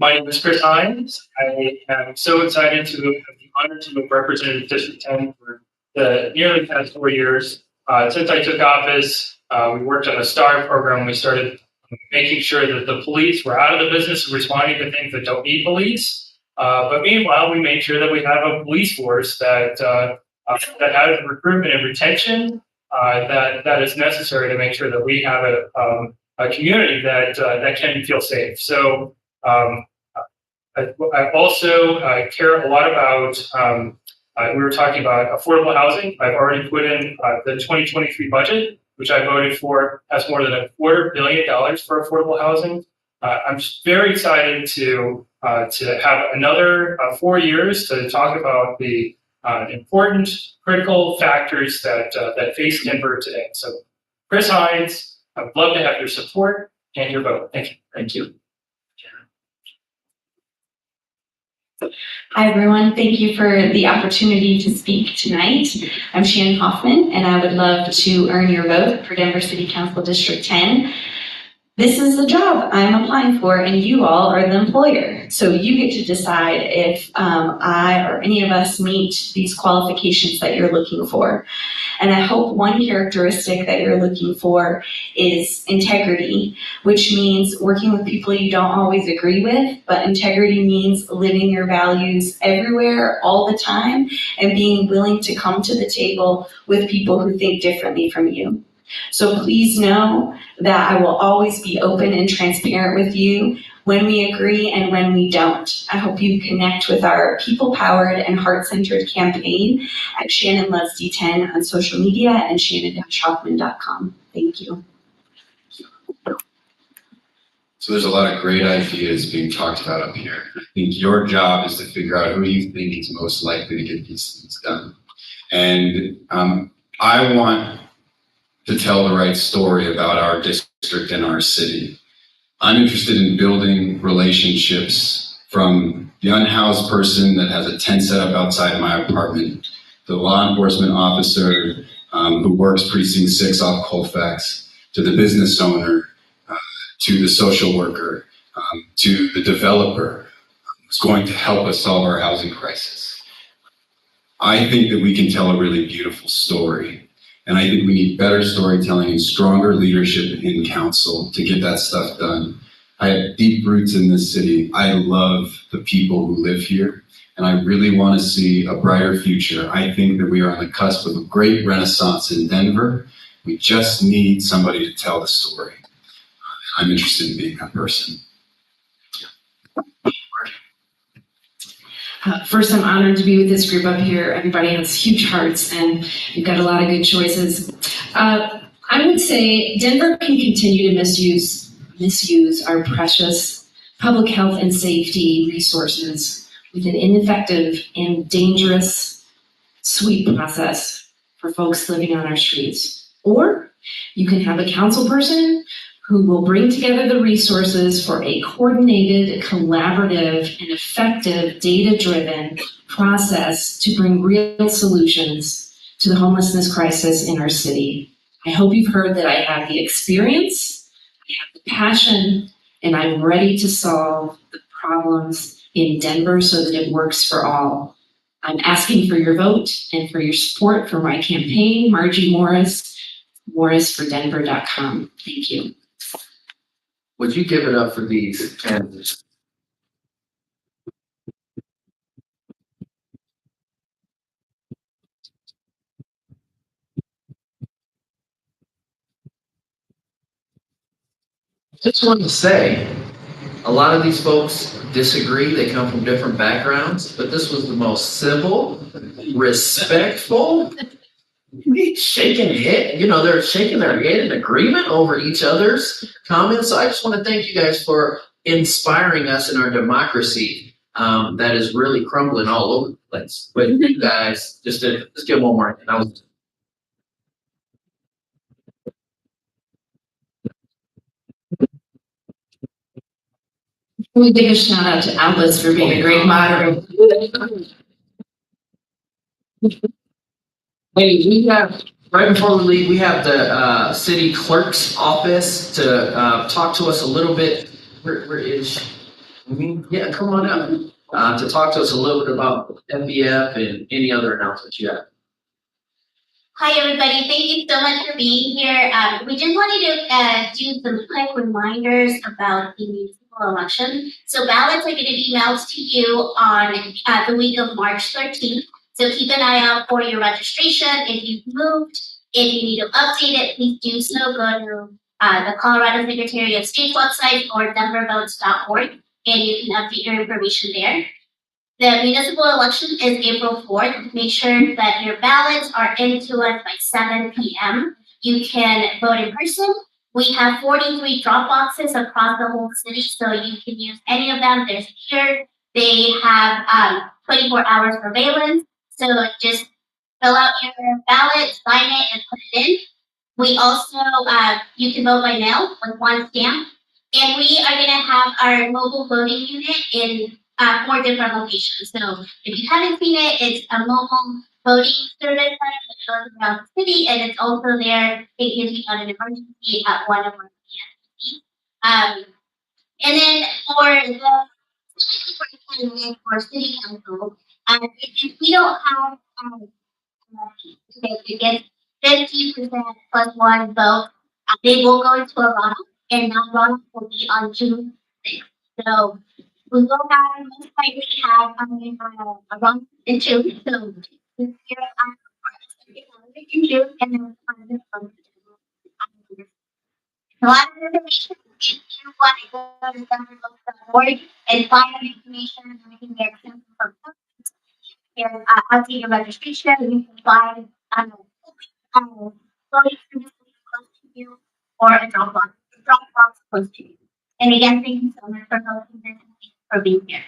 My name is Chris Hines. I am so excited to have the honor to have represented District 10 for the nearly past 4 years. Since I took office, we worked on a STAR program. We started making sure that the police were out of the business of responding to things that don't need police. But meanwhile, we made sure that we have a police force that has recruitment and retention that is necessary to make sure that we have a community that can feel safe. So I also care a lot about, we were talking about affordable housing. I've already put in the 2023 budget, which I voted for, has more than $250 million for affordable housing. I'm just very excited to have another 4 years to talk about the important, critical factors that face Denver today. So, Chris Hines, I'd love to have your support and your vote. Thank you. Thank you. Hi, everyone. Thank you for the opportunity to speak tonight. I'm Shannon Hoffman, and I would love to earn your vote for Denver City Council District 10. This is the job I'm applying for, and you all are the employer. So you get to decide if I or any of us meet these qualifications that you're looking for. And I hope one characteristic that you're looking for is integrity, which means working with people you don't always agree with, but integrity means living your values everywhere, all the time, and being willing to come to the table with people who think differently from you. So please know that I will always be open and transparent with you when we agree and when we don't. I hope you connect with our people-powered and heart-centered campaign at Shannon Loves D10 on social media and shannon-hoffman.com. Thank you. So there's a lot of great ideas being talked about up here. I think your job is to figure out who you think is most likely to get these things done. And I want to tell the right story about our district and our city. I'm interested in building relationships from the unhoused person that has a tent set up outside my apartment, the law enforcement officer who works precinct 6 off Colfax, to the business owner, to the social worker, to the developer who's going to help us solve our housing crisis. I think that we can tell a really beautiful story. And I think we need better storytelling and stronger leadership in council to get that stuff done. I have deep roots in this city. I love the people who live here, and I really want to see a brighter future. I think that we are on the cusp of a great renaissance in Denver. We just need somebody to tell the story. I'm interested in being that person. First, I'm honored to be with this group up here. Everybody has huge hearts, and you've got a lot of good choices. I would say Denver can continue to misuse our precious public health and safety resources with an ineffective and dangerous sweep process for folks living on our streets. Or you can have a council person who will bring together the resources for a coordinated, collaborative, and effective data-driven process to bring real solutions to the homelessness crisis in our city. I hope you've heard that I have the experience, I have the passion, and I'm ready to solve the problems in Denver so that it works for all. I'm asking for your vote and for your support for my campaign, Margie Morris, morrisfordenver.com. Thank you. Would you give it up for these candidates? Just wanted to say, A lot of these folks disagree. They come from different backgrounds, but this was the most civil, respectful, shaking head. They're shaking their head in agreement over each other's comments. So I just want to thank you guys for inspiring us in our democracy that is really crumbling all over the place. But you guys, just give one more. That was We give a shout out to Outlets for being a great moderator. Hey, we have, right before we leave, we have the city clerk's office to talk to us a little bit. Where is she? Yeah, come on up to talk to us a little bit about FBF and any other announcements you have. Hi, everybody. Thank you so much for being here. We just wanted to do some quick reminders about the municipal election. So ballots are going to be mailed to you on the week of March 13th. So keep an eye out for your registration. If you've moved, if you need to update it, please do so. Go to the Colorado Secretary of State's website or denvervotes.org, and you can update your information there. The municipal election is April 4th. Make sure that your ballots are into us by 7 p.m. You can vote in person. We have 43 drop boxes across the whole city, so you can use any of them. They're secure. They have 24 hours surveillance. So just fill out your ballot, sign it, and put it in. We also, you can vote by mail with one stamp. And we are going to have our mobile voting unit in 4 different locations. So if you haven't seen it, it's a mobile voting service center that goes around the city, and it's also there in case we have an emergency at one of our PSCs. And then for city council, if we don't have it gets 50% plus one vote, they will go into a runoff, and that runoff will be on June 6th. So we will have most likely have a runoff in June. So this year in June, and then a lot of information. If you want to go to denvervotes.org and find out information, you can get some from and update your registration. You can find voting services close to you or a Dropbox close to you. And again, thank you so much for hosting this and thank you for being here.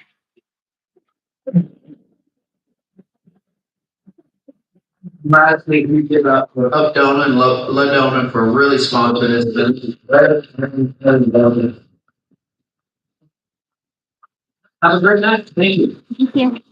Lastly, we give up Updona and Ladona for really sponsoring this. Have a great night. Thank you. Thank you.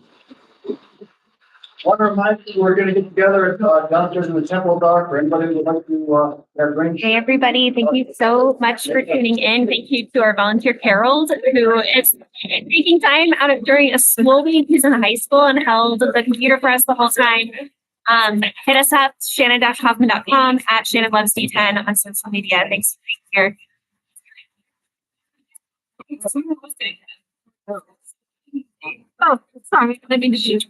Want to remind you, we're going to get together downstairs in the Temple Dock for anybody who would like to have drinks. Hey, everybody. Thank you so much for tuning in. Thank you to our volunteer Carol, who is taking time out of during a school week. He's in high school and held the computer for us the whole time. Hit us up, Shannon-Hoffman.com, at Shannon Loves D10 on social media. Thanks for being here. Oh, sorry. I didn't mean to shoot.